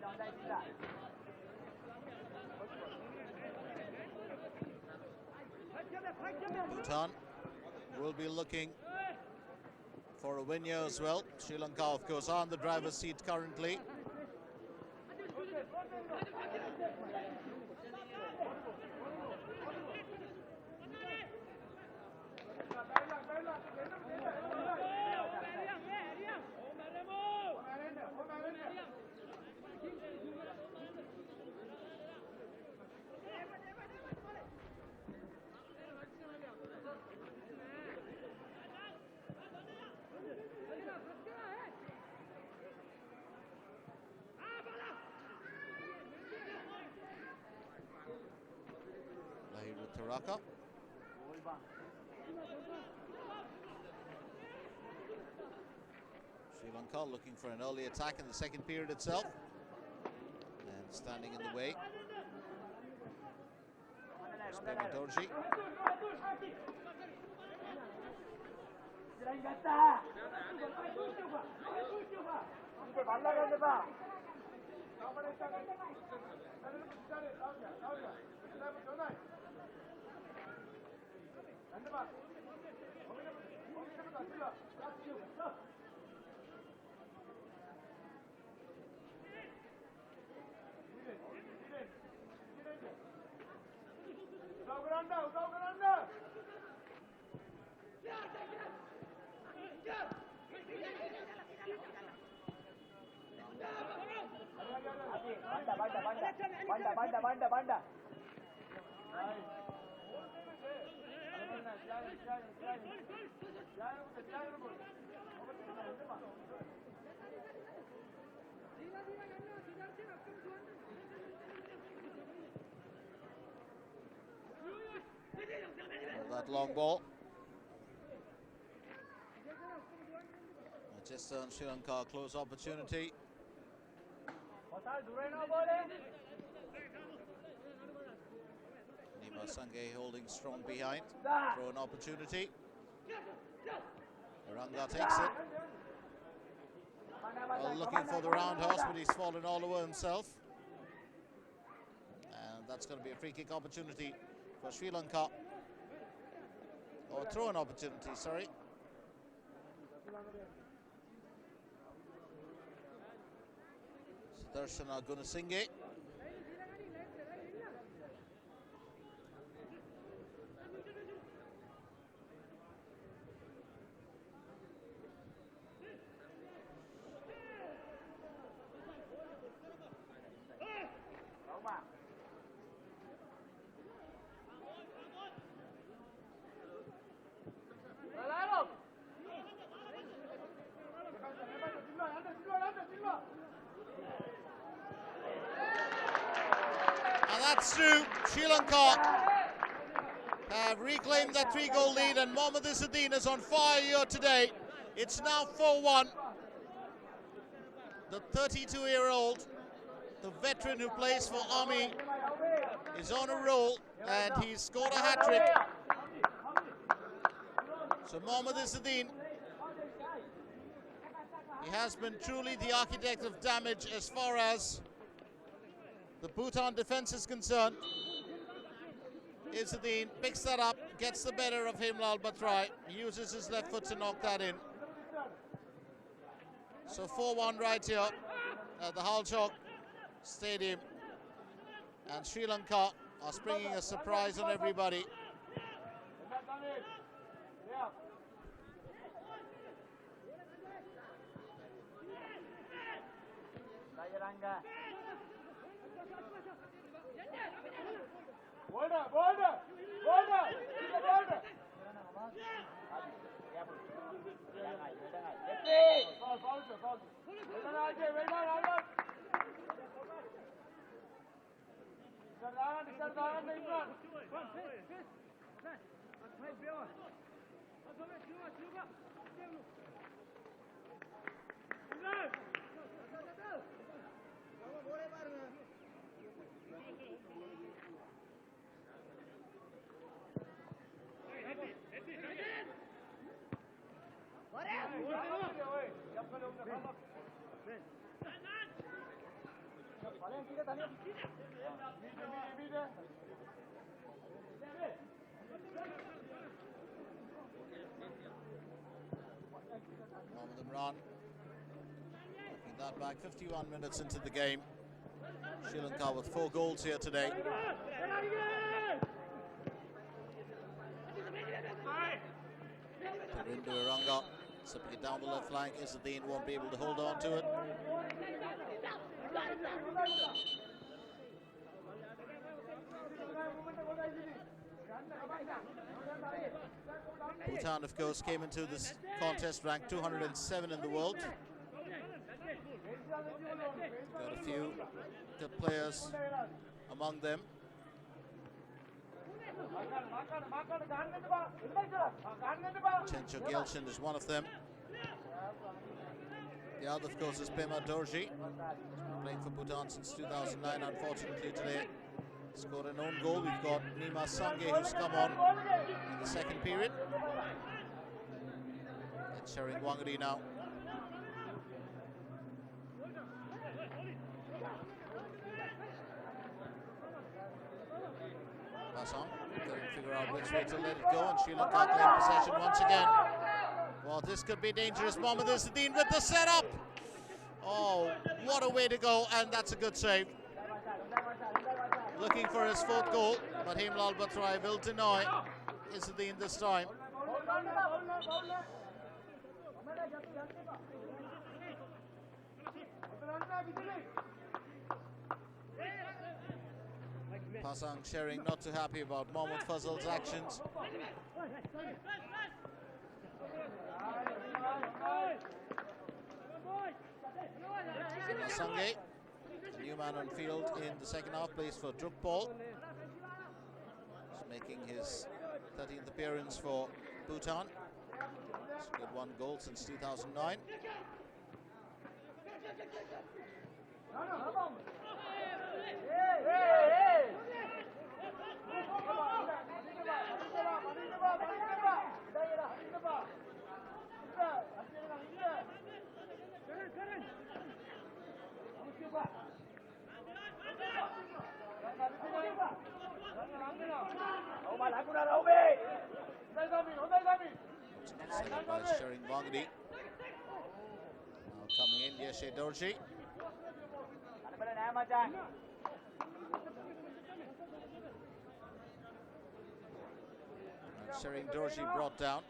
Damai sudah. Bhutan will be looking for a win here as well. Sri Lanka, of course, are on the driver's seat currently. Tharaka. Sri Lanka looking for an early attack in the second period itself. And standing in the way. Pema Dorji. Banda. That long ball. Just on Sri Lanka, close opportunity. Sangay holding strong behind. Throw an opportunity. Eranga takes it. Well, looking for the roundhouse, but he's fallen all over himself. And that's going to be a free kick opportunity for Sri Lanka. Or throw an opportunity, sorry. Sudarshan Gunasinghe. That's true. Sri Lanka have reclaimed that 3-goal lead, and Mohammad Izzadeen is on fire here today. It's now 4-1. The 32-year-old, the veteran who plays for Army, is on a roll, and he's scored a hat-trick. So Mohammad Izzadeen, he has been truly the architect of damage as far as the Bhutan defense is concerned. Izzadeen picks that up, gets the better of Himlal Bhattarai, uses his left foot to knock that in. So 4-1 right here at the Halchok Stadium. And Sri Lanka are springing a surprise on everybody. Eranga. Imran taking that back. 51 minutes into the game. Sri Lanka with 4 goals here today. Into Eranga, slipping it down the left flank. Izzadeen won't be able to hold on to it. Bhutan, of course, came into this contest ranked 207 in the world. Got a few good players among them. C.Gyeltshen is one of them. The other, of course, is Pema Dorji. He's been playing for Bhutan since 2009. Unfortunately, today scored an own goal. We've got Sangay, who's come on in the second period. And sharing Wangdi now. Passang couldn't figure out which way to let it go, and Sri Lanka claim possession once again. Well, this could be dangerous. Mohammad Izzadeen with the setup. Oh, what a way to go, and that's a good save. Looking for his 4th goal, but Bhattarai will deny Izzadeen this time. Passang sharing not too happy about Mohammad Fazal's actions. Sangay, the new man on field in the second half, plays for Paul. He's making his 13th appearance for Bhutan. He's got 1 goal since 2009. By sharing Wangdi. Now coming in, Dorji. Sharing Dorji brought down.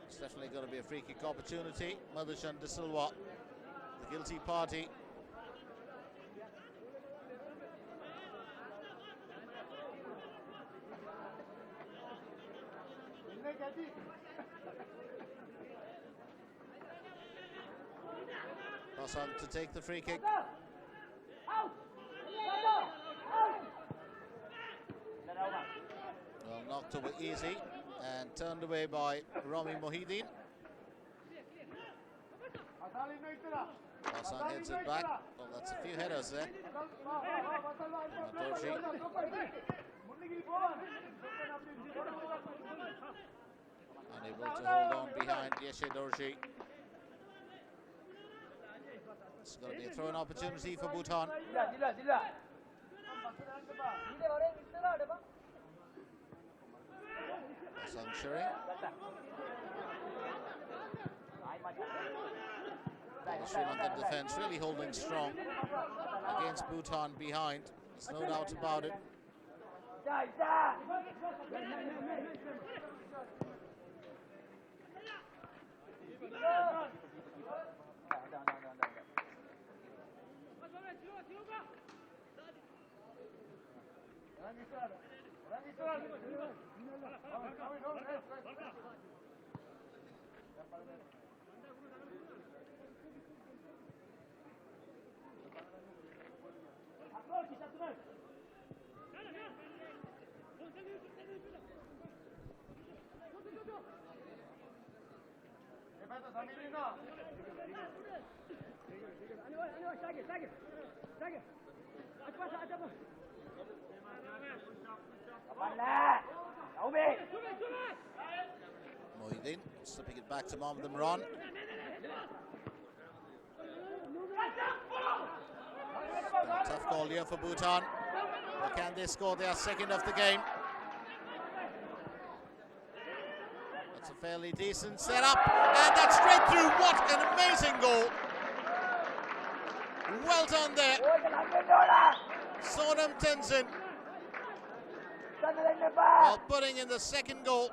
It's definitely going to be a free kick opportunity. Madhushan De Silva, the guilty party. Passang to take the free kick. Well, knocked over easy and turned away by Rawme Mohideen. Passang heads it back. Well, that's a few headers there. Dorji. Unable to hold on behind Dorji. It's going to be a throw-in opportunity for Bhutan. Passang sharing. The Sri Lankan defence really holding strong against Bhutan behind. There's no doubt about it. Mohideen slipping it back to Mohammad Imran. Tough call here for Bhutan. But can they score their second of the game? That's a fairly decent setup. And that's straight through. What an amazing goal. Well done there. Sonam Tenzin. Well, putting in the second goal.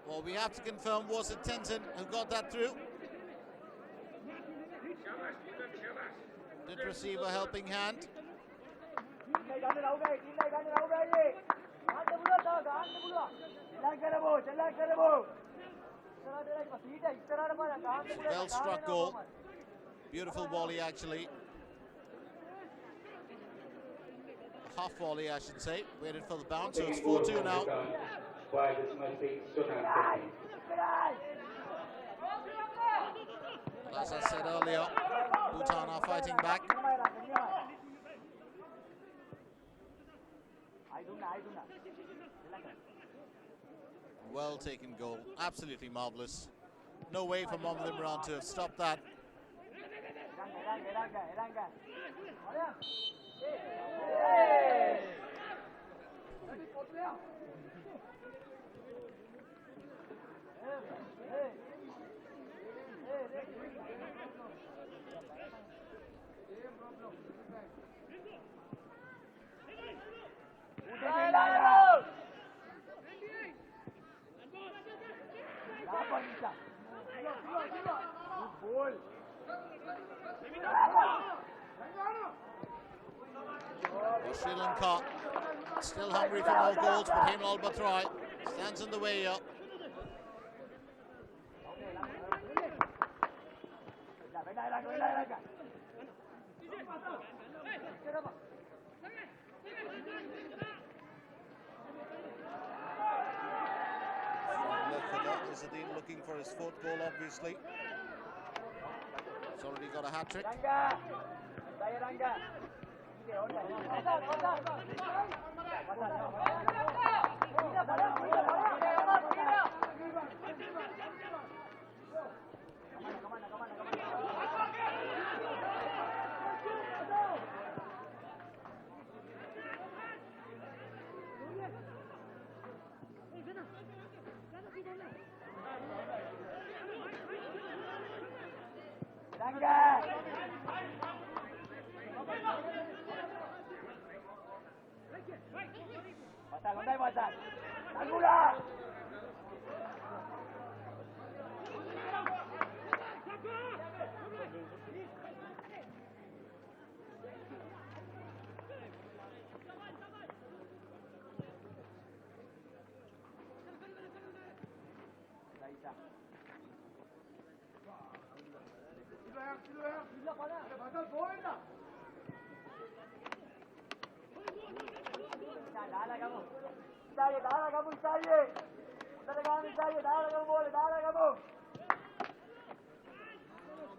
Well, we have to confirm, was it Tenzin who got that through? Did receive a helping hand. Well struck goal. Beautiful volley actually. Half volley I should say. Waited for the bounce, so it's 4-2 now. As I said earlier, Bhutan are fighting back. Well taken goal, absolutely marvellous. No way for Mohammad Imran to have stopped that. Sri Lanka still hungry for more goals, but Bhattarai stands in the way here. Izzadeen looking for his fourth goal, obviously. He's already got a hat-trick.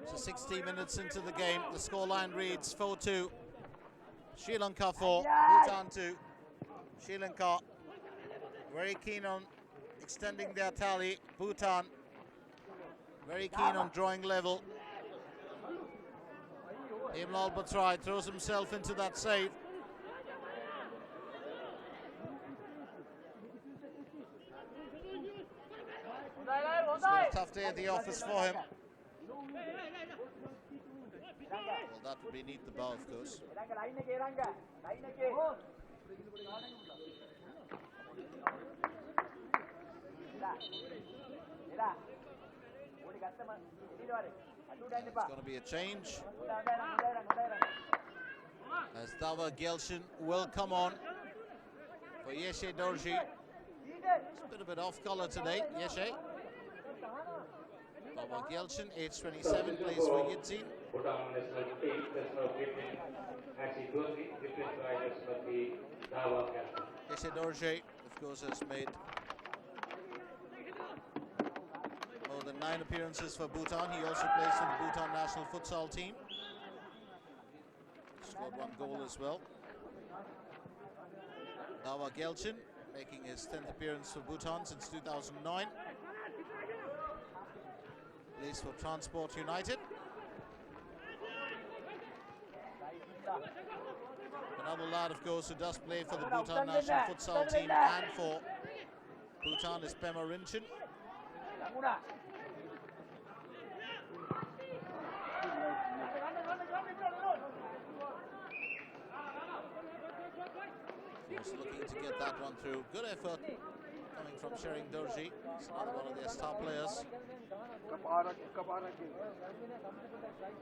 So 60 minutes into the game, the scoreline reads 4-2. Sri Lanka 4, Bhutan 2. Sri Lanka very keen on extending their tally. Bhutan very keen on drawing level. Bhattarai throws himself into that save. It's been a tough day at the office for him. Well, that would be beneath the bow, of course. It's going to be a change, as C.Gyeltshen will come on for Dorji. It's been a bit off colour today, C.Gyeltshen, age 27, plays for Izzadeen. Dorji, of course, has made more than 9 appearances for Bhutan. He also plays for the Bhutan national futsal team. Scored 1 goal as well. C.Gyeltshen making his 10th appearance for Bhutan since 2009. Plays for Transport United. lad, of course, who does play for the Bhutan national futsal team and for Bhutan is Pema Rinchen. Just looking to get that one through. Good effort coming from Dorji. It's another one of their star players.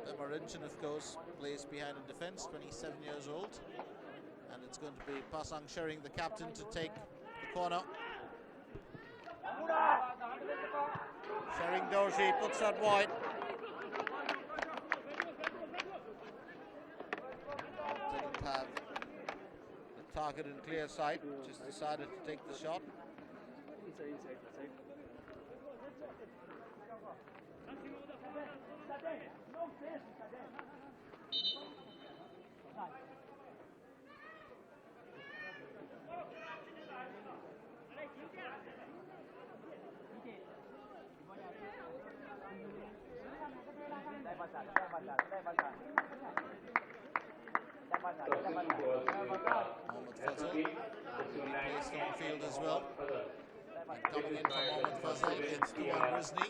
Pema Rinchen, of course, plays behind in defense, 27 years old. And it's going to be Passang sharing the captain to take the corner. Dorji puts that wide. Didn't have the target in clear sight, just decided to take the shot. Fazal, placed on field as well. And coming in from Fazal, it's Rizni.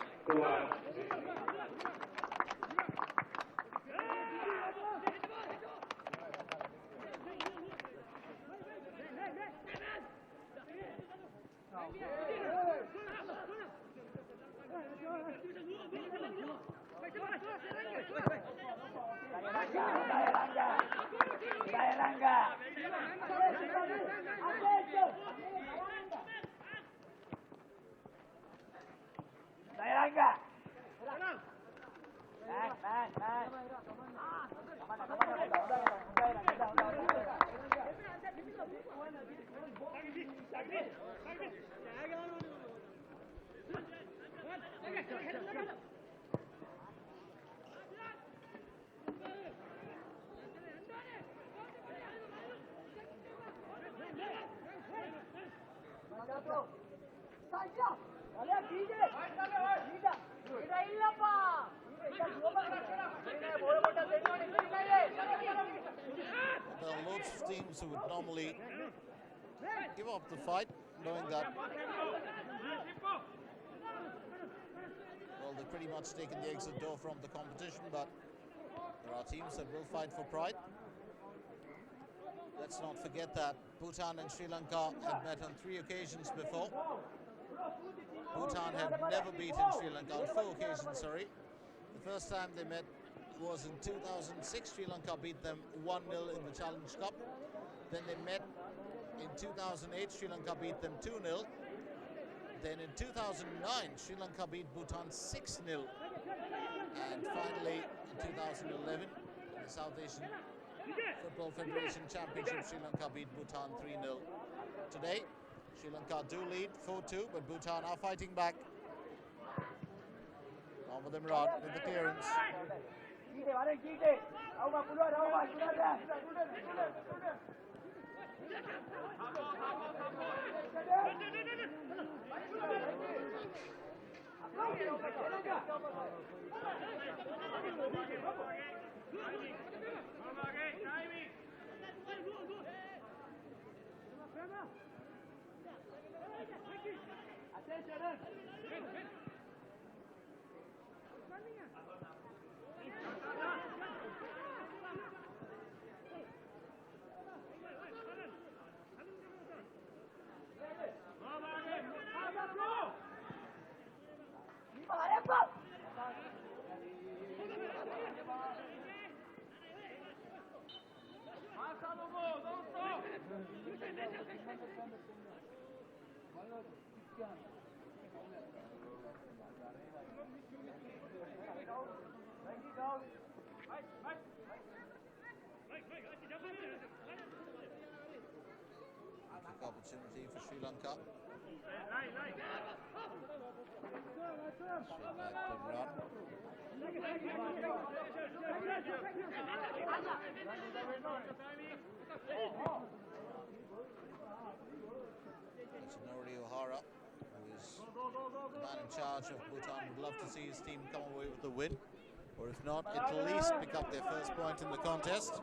There are loads of teams who would normally give up the fight, knowing that, well, they've pretty much taken the exit door from the competition, but there are teams that will fight for pride. Let's not forget that Bhutan and Sri Lanka have met on 3 occasions before. Bhutan have never beaten Sri Lanka on 4 occasions, sorry. The first time they met was in 2006. Sri Lanka beat them 1-0 in the Challenge Cup. Then they met in 2008. Sri Lanka beat them 2-0. Then in 2009, Sri Lanka beat Bhutan 6-0. And finally, in 2011, the South Asian Football Federation Championship, Sri Lanka beat Bhutan 3-0. Today, Sri Lanka do lead 4-2, but Bhutan are fighting back. On with Imran with the clearance. Opportunity for Sri Lanka. O'Hara, who is the man in charge of Bhutan, would love to see his team come away with the win, or if not, at least pick up their first point in the contest.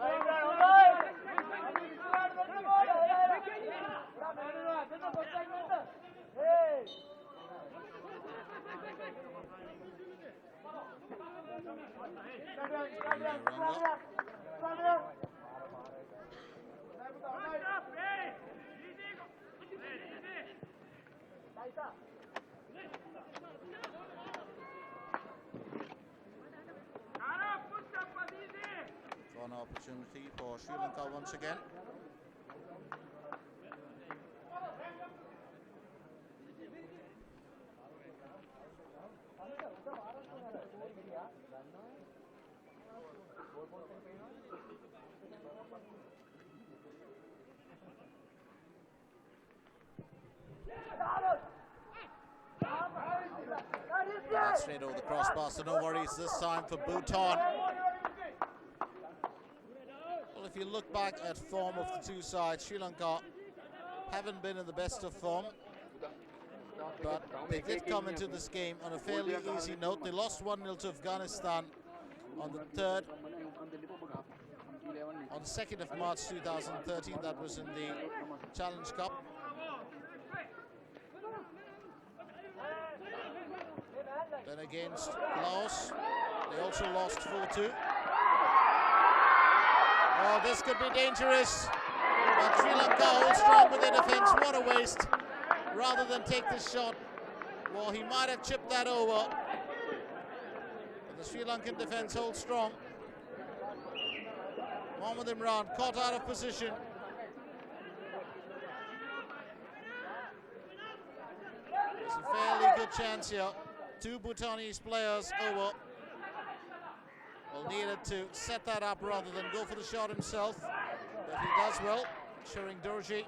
For an opportunity for Sri Lanka once again. That's straight over the crossbar, so no worries this time for Bhutan. Well, if you look back at form of the two sides, Sri Lanka haven't been in the best of form, but they did come into this game on a fairly easy note. They lost 1-0 to Afghanistan on the 2nd of March 2013. That was in the Challenge Cup. Then against Laos, they also lost 4-2. Oh, this could be dangerous. But Sri Lanka holds strong with their defense. What a waste. Rather than take this shot, well, he might have chipped that over. But the Sri Lankan defense holds strong. Mohammad Imran caught out of position. It's a fairly good chance here. Two Bhutanese players over. Well, needed to set that up rather than go for the shot himself. But he does well, ensuring Dorji. Getting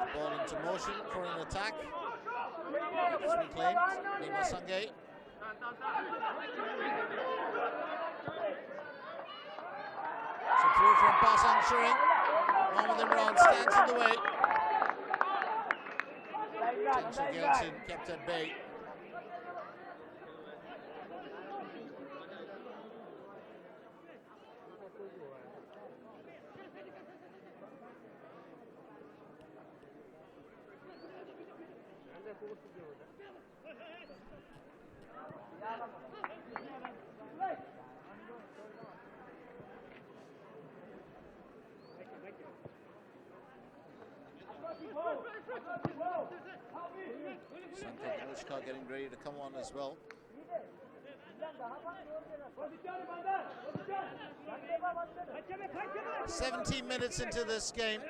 the ball into motion for an attack. It's reclaimed. Pema Sangay. So through from Passang ensuring Mohammad Imran stands in the way. C.Gyeltshen kept at bay. Sanjeewa getting ready to come on as well. 17 minutes into this game.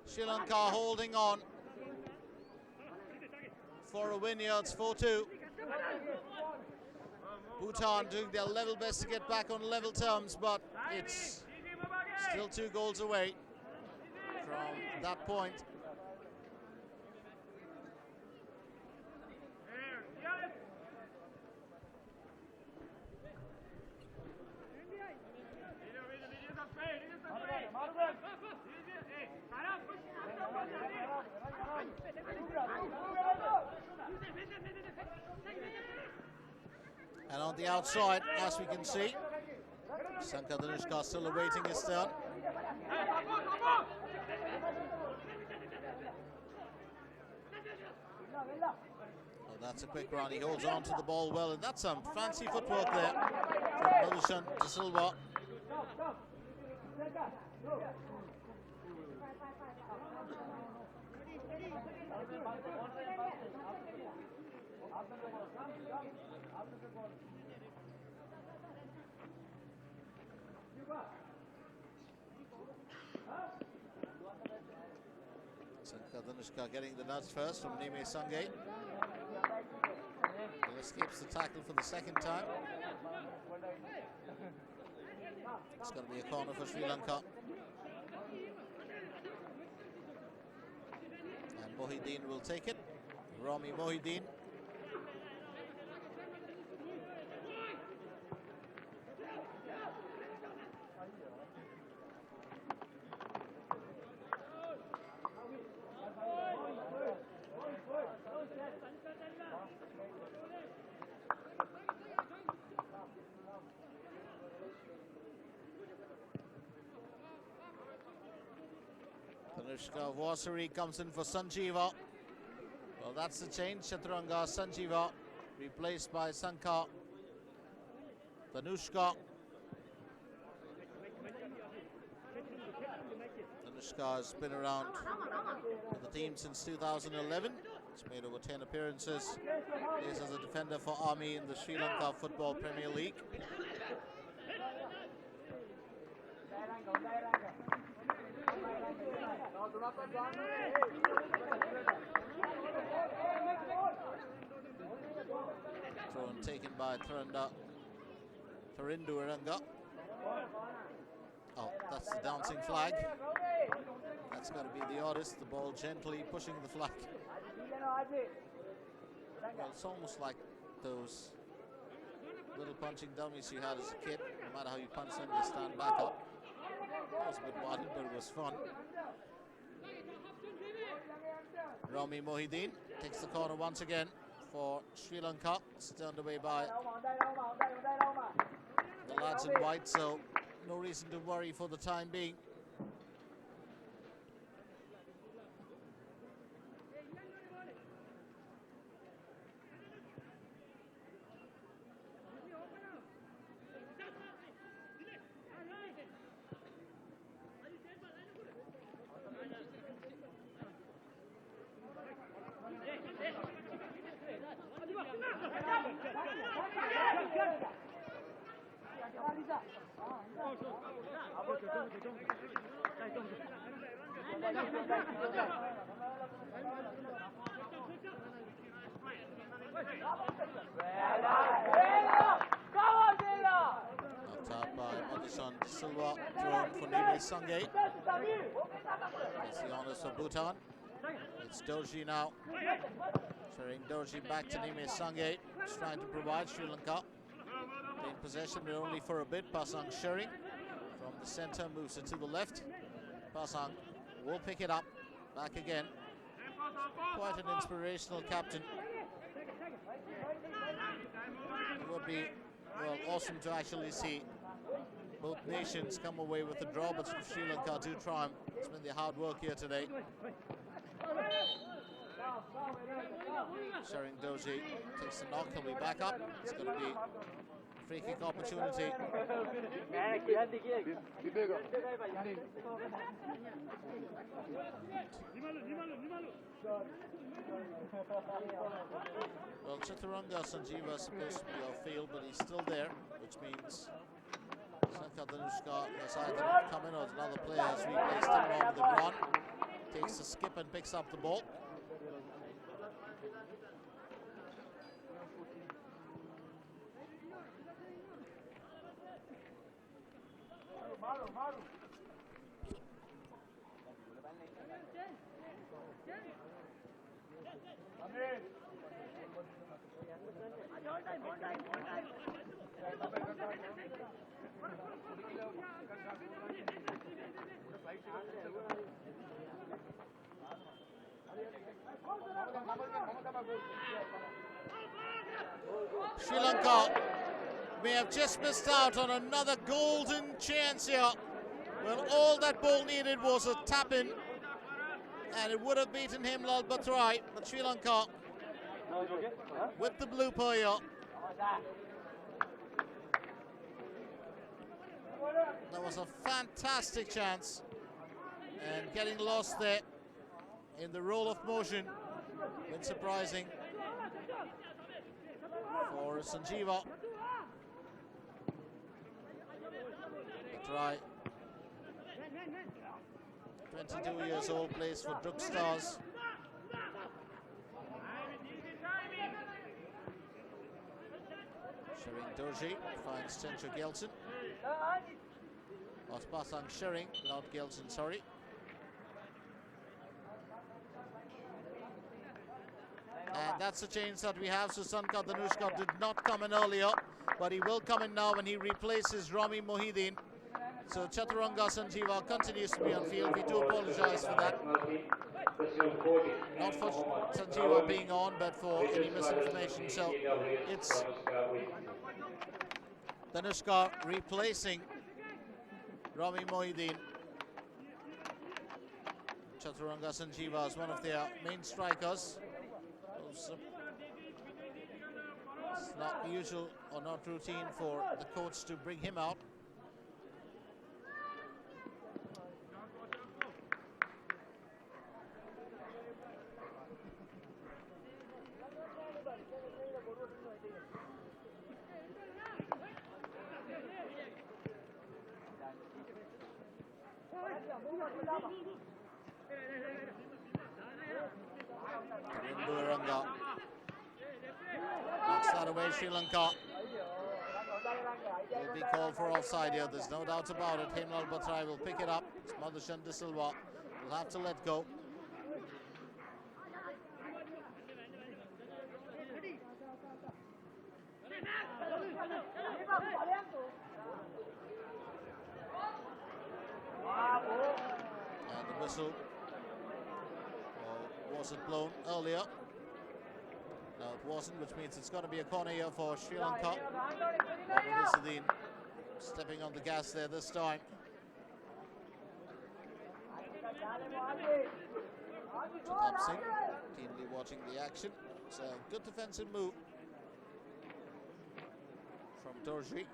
Sri Lanka holding on for a win here. It's 4-2. Bhutan doing their level best to get back on level terms, but it's still 2 goals away from that point. And on the outside, as we can see, Sankadanishka still awaiting his turn. Oh, that's a quick run. He holds on to the ball well, and that's some fancy footwork there from Rinchen to Silva. Sankadanishka getting the nudge first from Sangay. He escapes the tackle for the second time. It's going to be a corner for Sri Lanka. And Mohideen will take it. Rawme Mohideen. Danushka Vasari comes in for Sanjeewa. Well, that's the change. Chaturanga Sanjeewa replaced by Sanka. Danushka. Danushka has been around the team since 2011. She's made over 10 appearances. Plays as a defender for Army in the Sri Lanka Football Premier League. Thrown taken by Eranga. Oh, that's the dancing flag. That's got to be the oddest. The ball gently pushing the flag. Well, it's almost like those little punching dummies you had as a kid. No matter how you punch them, they stand back up. It was a bit wild, but it was fun. Rawme Mohideen takes the corner once again for Sri Lanka. It's turned away by the lads in white, so no reason to worry for the time being. Out by Silva, thrown for Sangay. That's the honours for Bhutan. It's Dorji now. Sharing Dorji back to Sangay. He's trying to provide Sri Lanka. In possession, but only for a bit. Passang sharing from the centre, moves it to the left. Passang will pick it up. Back again. Quite an inspirational captain. It would be, well, awesome to actually see both nations come away with a draw, but Sri Lanka do triumph. It's been the hard work here today. Sharing Dorji takes the knock, he'll be back up. It's going to be a free kick opportunity. Well, Chaturanga Sanjeewa is supposed to be off field, but he's still there, which means Sanka Danushka has either not come in or another player has replaced him on the ground. Takes a skip and picks up the ball. Sri Lanka may have just missed out on another golden chance here. Well, all that ball needed was a tap-in, and it would have beaten him, Bhattarai. But Sri Lanka with the blooper here. That was a fantastic chance, and getting lost there in the roll of motion. A bit surprising for Sanjeewa. Bhattarai, 22 years old, plays for Druk Stars. Sharing Dorji finds C.Gyeltshen. Was Passang sharing, not Gyeltshen, sorry. And that's the change that we have. So Sanka Danushka did not come in earlier, but he will come in now when he replaces Rawme Mohideen. So Chaturanga Sanjeewa continues to be on field. We do apologize for that. Not for Sanjeewa being on, but for any misinformation. So it's Danushka replacing Rawme Mohideen. Chaturanga Sanjeewa is one of their main strikers. It's not usual or not routine for the coach to bring him out. Eranga knocks that away. Sri Lanka will be called for offside here. There's no doubt about it. Bhattarai will pick it up. It's Madhushan De Silva will have to let go. And the whistle. Was it blown earlier? No, it wasn't, which means it's going to be a corner here for Sri Lanka. Izzadeen stepping on the gas there this time. Passang keenly watching the action. It's a good defensive move from Dorji.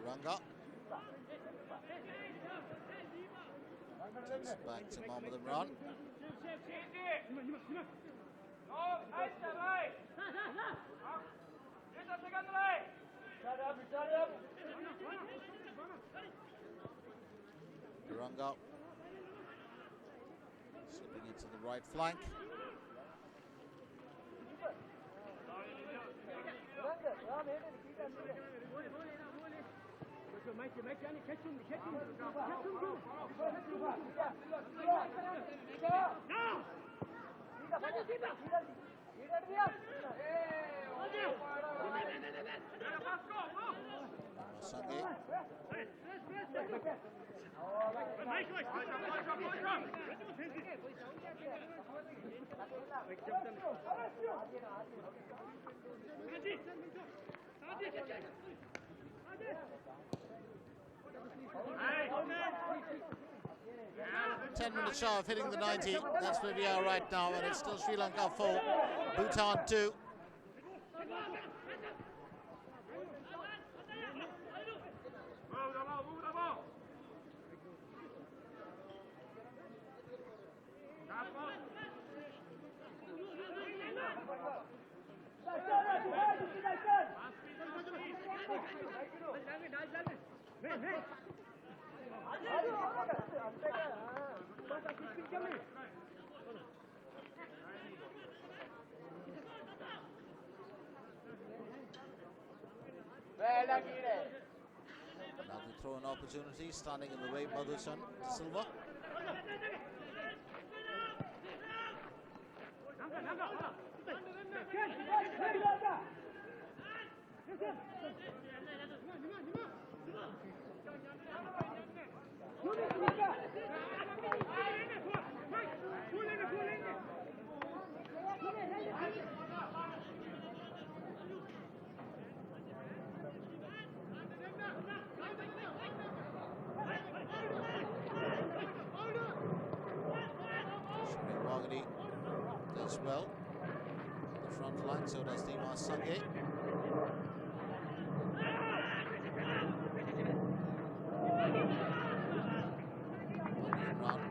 Eranga takes it back to Imran. Eranga slipping into the right flank. Sangay. Ten minutes shy of hitting the 90. That's where we are right now, and it's still Sri Lanka 4, Bhutan 2. Now the throw-in opportunity, standing in the way, Madhushan Silva. Wangdi does well on the front line, so does Sangay. Imran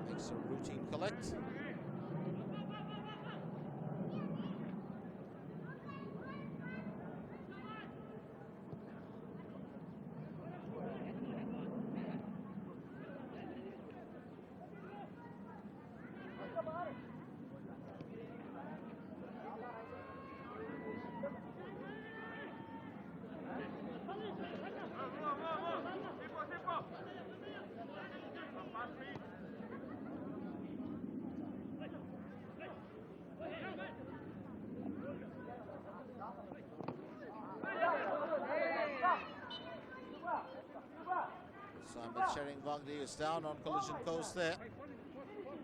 makes a routine collect. Sharing Wangdi is down on collision course there.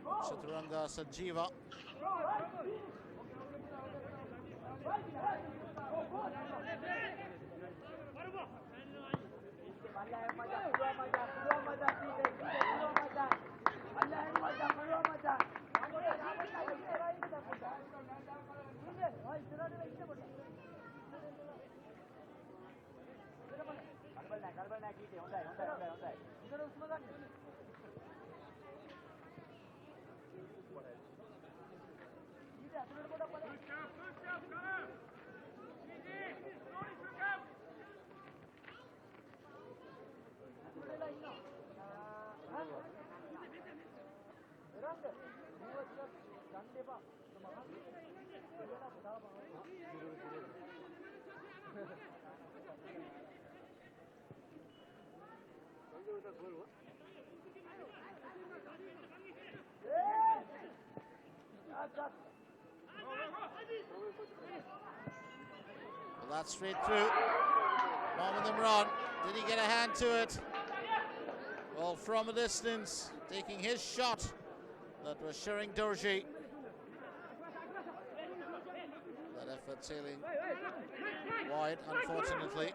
Chaturanga Sanjeewa. Well, that's straight through. Mohamed Imran, did he get a hand to it? Well, from a distance, taking his shot. That was Sharing Dorji. That effort sailing wide, unfortunately.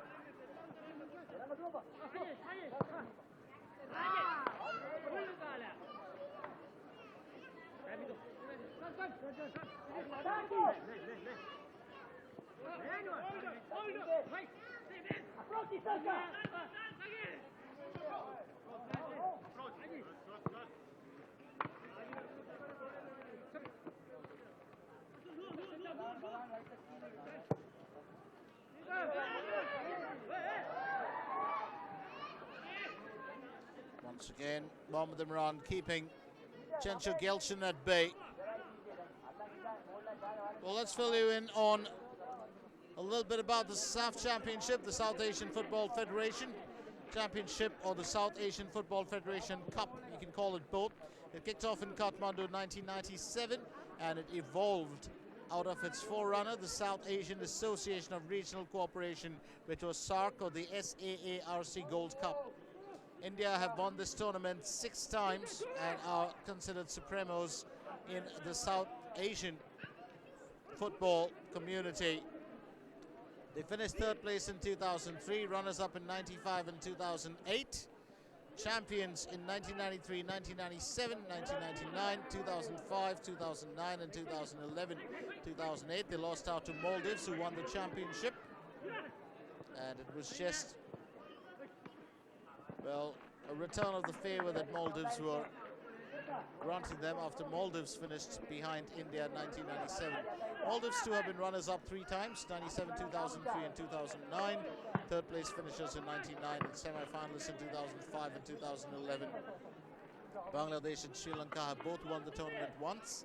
Once again, Mohamed Imran keeping C.Gyeltshen at bay. Well, let's fill you in on a little bit about the SAFF Championship, the South Asian Football Federation Championship, or the South Asian Football Federation Cup. You can call it both. It kicked off in Kathmandu in 1997, and it evolved out of its forerunner, the South Asian Association of Regional Cooperation, which was SARC, or the SAARC Gold Cup. India have won this tournament 6 times and are considered supremos in the South Asian football community. They finished 3rd place in 2003, runners-up in 95 and 2008, champions in 1993, 1997, 1999, 2005, 2009 and 2011, 2008. They lost out to Maldives, who won the championship, and it was just, well, a return of the favour that Maldives were granting them after Maldives finished behind India in 1997. Maldives too have been runners-up 3 times, 97, 2003 and 2009. 3rd place finishers in 99 and semi-finalists in 2005 and 2011. Bangladesh and Sri Lanka have both won the tournament once.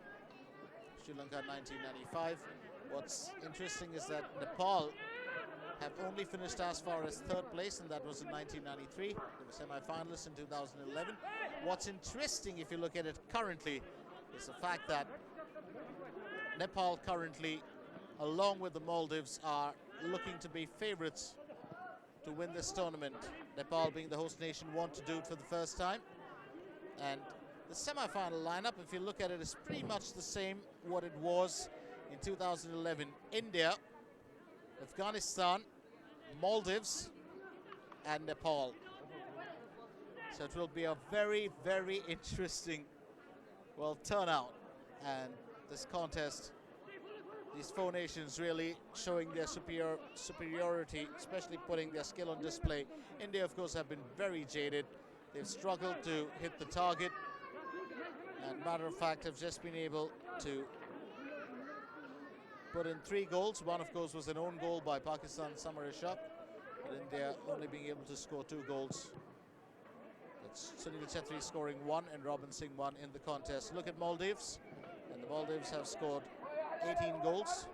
Sri Lanka in 1995. What's interesting is that Nepal have only finished as far as 3rd place, and that was in 1993. They were semi-finalists in 2011. What's interesting, if you look at it currently, is the fact that Nepal currently, along with the Maldives, are looking to be favourites to win this tournament. Nepal, being the host nation, want to do it for the first time. And the semi-final lineup, if you look at it, is pretty much the same what it was in 2011. India, Afghanistan, Maldives and Nepal. So it will be a very, very interesting, well, turnout. And this contest, these 4 nations really showing their superiority, especially putting their skill on display. India, of course, have been very jaded. They've struggled to hit the target. And matter of fact, have just been able to put in 3 goals. One, of course, was an own goal by Pakistan, Samar Ishaq. But India only being able to score 2 goals. That's Sunil Chetri scoring 1 and Robin Singh 1 in the contest. Look at Maldives. And the Maldives have scored 18 goals.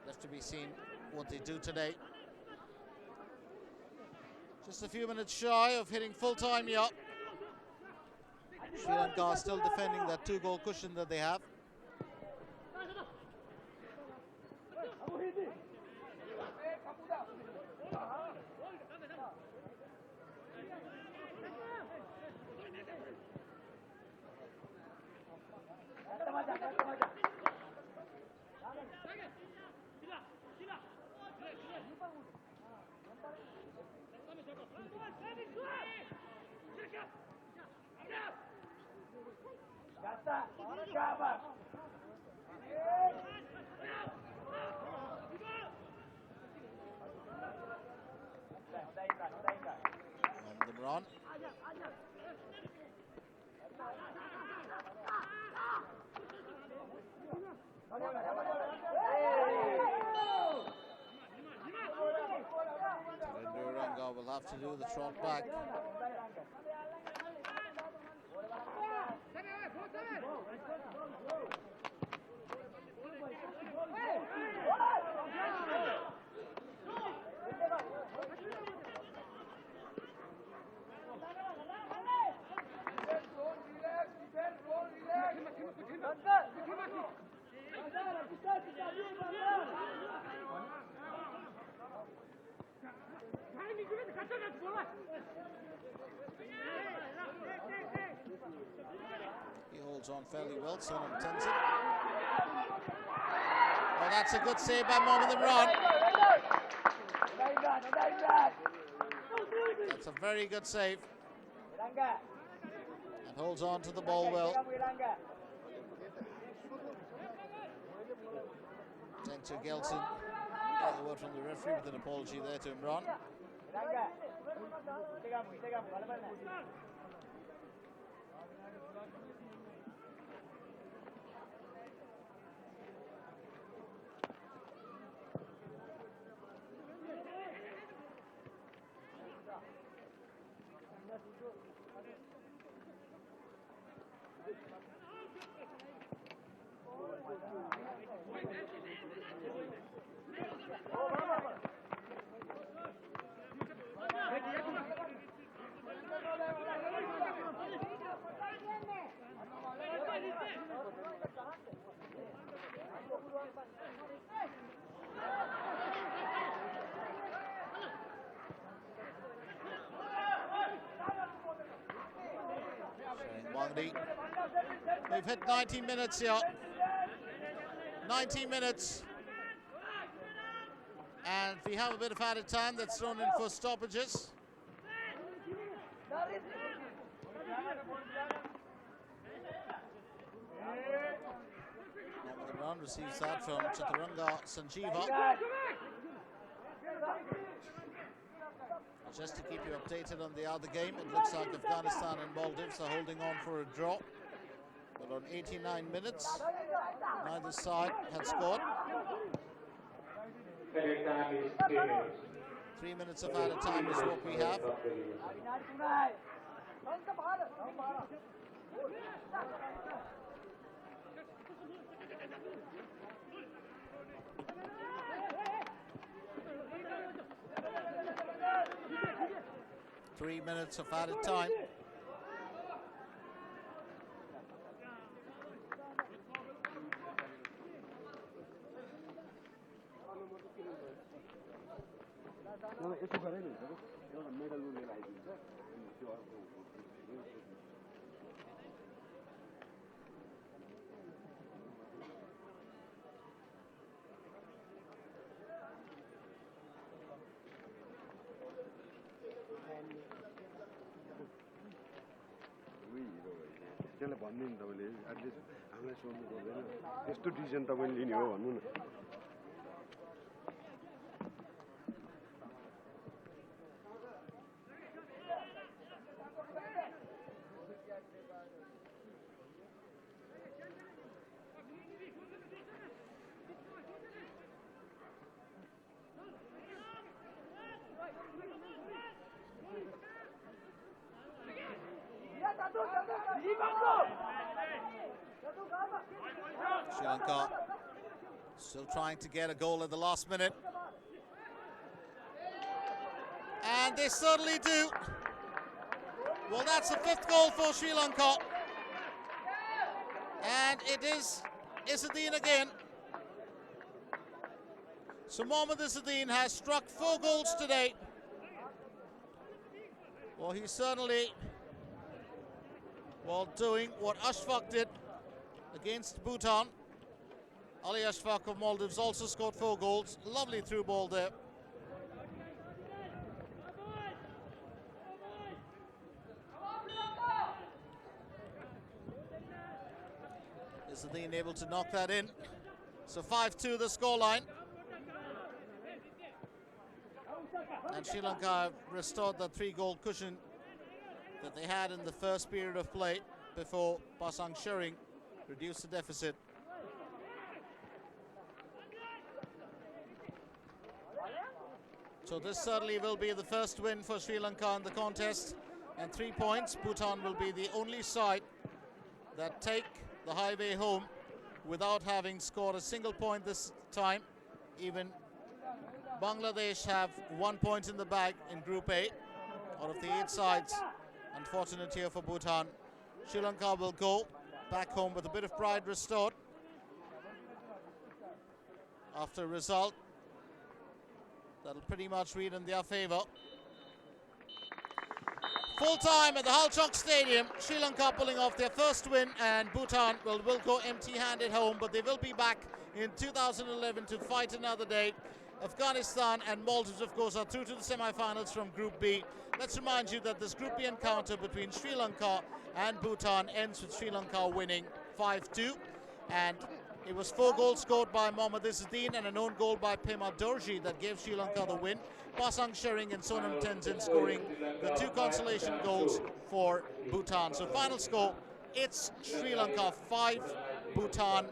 Left to be seen what they do today. Just a few minutes shy of hitting full time here. Sri Lanka still defending that 2-goal cushion that they have. Imran. Eranga will have to do the trot back. He holds on fairly well, son of Tenzin. Oh, that's a good save by Mohamed Imran. That's a very good save. And holds on to the ball well. C.Gyeltshen got the word from the referee with an apology there to Imran. Wangdi. We've hit 90 minutes here. 90 minutes. And if we have a bit of added time, that's thrown in for stoppages. Imran receives that from Tharaka Sanjeewa. Just to keep you updated on the other game, it looks like Afghanistan and Maldives are holding on for a draw. But on 89 minutes, neither side had scored. 3 minutes of added time is what we have. Three minutes of added time. Sri Lanka still trying to get a goal at the last minute. And they certainly do. Well, that's the 5th goal for Sri Lanka. And it is Izzadeen again. So Mohammad Izzadeen has struck 4 goals today. Well, he's certainly doing what Ashfaq did against Bhutan. Ali Ashfaq of Maldives also scored 4 goals. Lovely through ball there. Izzadeen able to knock that in. So 5-2 the scoreline. And Sri Lanka have restored the 3-goal cushion that they had in the first period of play before Passang Shering reduced the deficit. So this certainly will be the first win for Sri Lanka in the contest. And 3 points. Bhutan will be the only side that take the highway home without having scored a single point this time. Even Bangladesh have 1 point in the bag in Group A out of the 8 sides. Unfortunate here for Bhutan. Sri Lanka will go back home with a bit of pride restored after a result that'll pretty much read in their favour. Full time at the Halchok Stadium. Sri Lanka pulling off their first win, and Bhutan will go empty-handed home, but they will be back in 2011 to fight another day. Afghanistan and Maldives, of course, are through to the semi-finals from Group B. Let's remind you that this Group B encounter between Sri Lanka and Bhutan ends with Sri Lanka winning 5-2. And it was 4 goals scored by Mohammad Izzadeen and an own goal by Pema Dorji that gave Sri Lanka the win. Passang Shering and Sonam Tenzin scoring the 2 consolation goals for Bhutan. So final score, it's Sri Lanka 5, Bhutan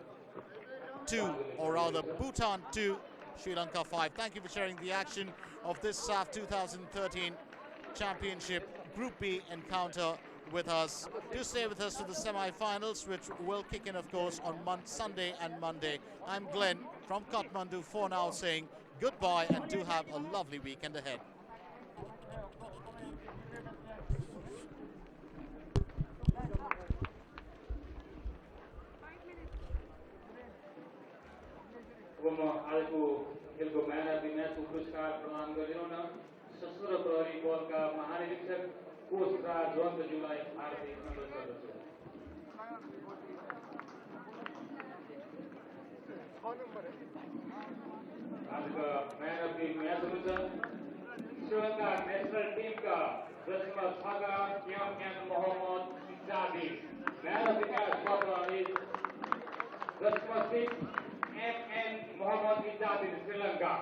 2, or rather Bhutan 2, Sri Lanka 5. Thank you for sharing the action of this SAFF 2013 Championship Group B encounter with us. Do stay with us for the semi-finals, which will kick in, of course, on Sunday and Monday. I'm Glenn from Kathmandu for now saying goodbye, and do have a lovely weekend ahead. Man of the match Sri Lanka national team का रस्म थाका captain Mohammad Izzadeen man of the match is रस्म 6 M Mohammad Izzadeen Sri Lanka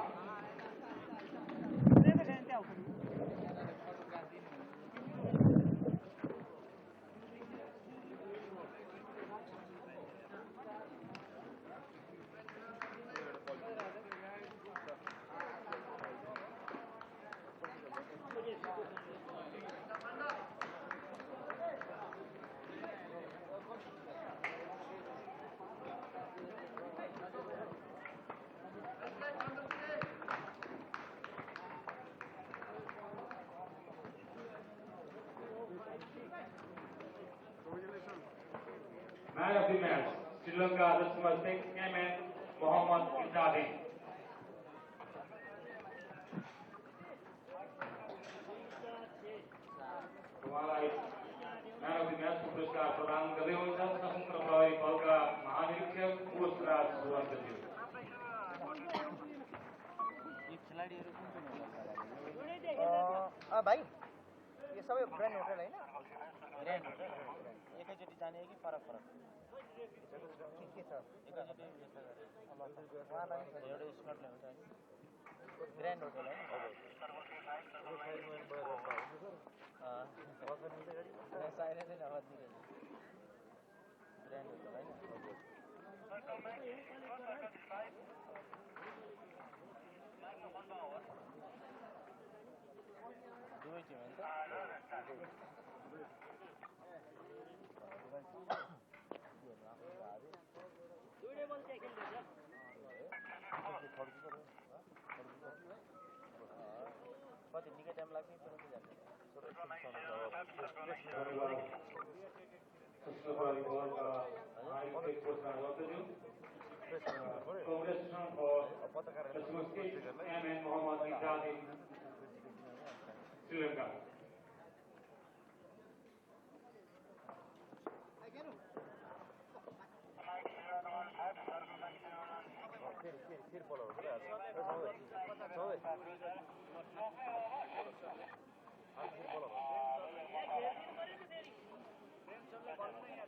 Man of the match, Sri Lanka, number 6, MN Mohammad Izzadeen. तुम्हारा Man of the match को पुरस्कार प्रदान करते हुए स्वतंत्र प्रभारी बल का महानिरीक्षक पुरस्कार सुरंदा जी। भाई ये सब ब्रांड होटल है ना ब्रांड होटल एकैचोटि जाने कि फरक फरक के छ एकैचोटि वहाँलाई एउटा स्मार्ट ल्याउँछ हैन ग्रान्ड होटल हैन साइड चाहिँ नभए दिन्छ ग्रान्ड होटल हैन दुवै थियो हैन कति निकै टाइम लाग्छ तुरन्तै जान्छ Sri Lanka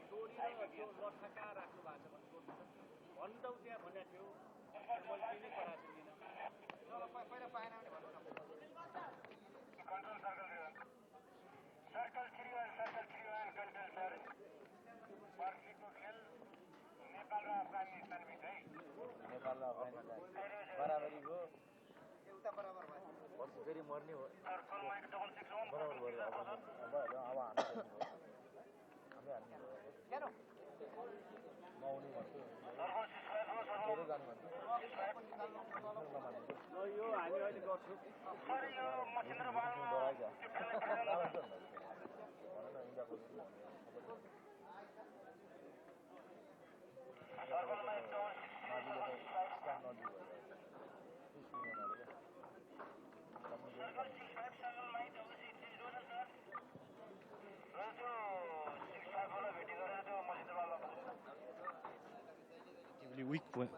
Dorji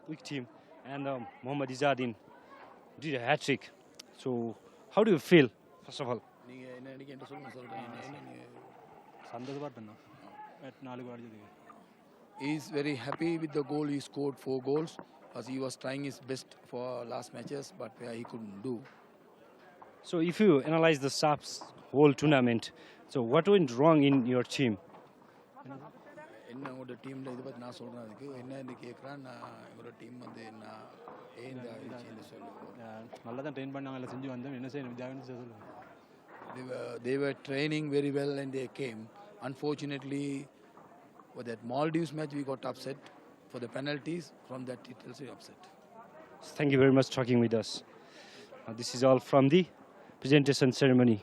Weak team, and Mohammad Izzadeen did a hat trick. So, how do you feel, first of all? He is very happy with the goal. He scored 4 goals as he was trying his best for last matches, but he couldn't do. So, if you analyze the SAFF's whole tournament, so what went wrong in your team? என்னோட டீம்ல இத பத்தி நான் சொல்றதுக்கு என்னன்னு கேக்குறான் என்னோட team வந்து நான் ஏன் இந்த சொல்லுங்க நல்லா தான் ட்ரெயின் பண்ணாங்க எல்லாம் செஞ்சு வந்தோம் என்ன செய்யணும் வித்யாகன்னு சொல்லுங்க they were training very well and they came. Unfortunately, for that Maldives match we got upset for the penalties. From that it also upset. Thank you very much for talking with us. This is all from the presentation ceremony.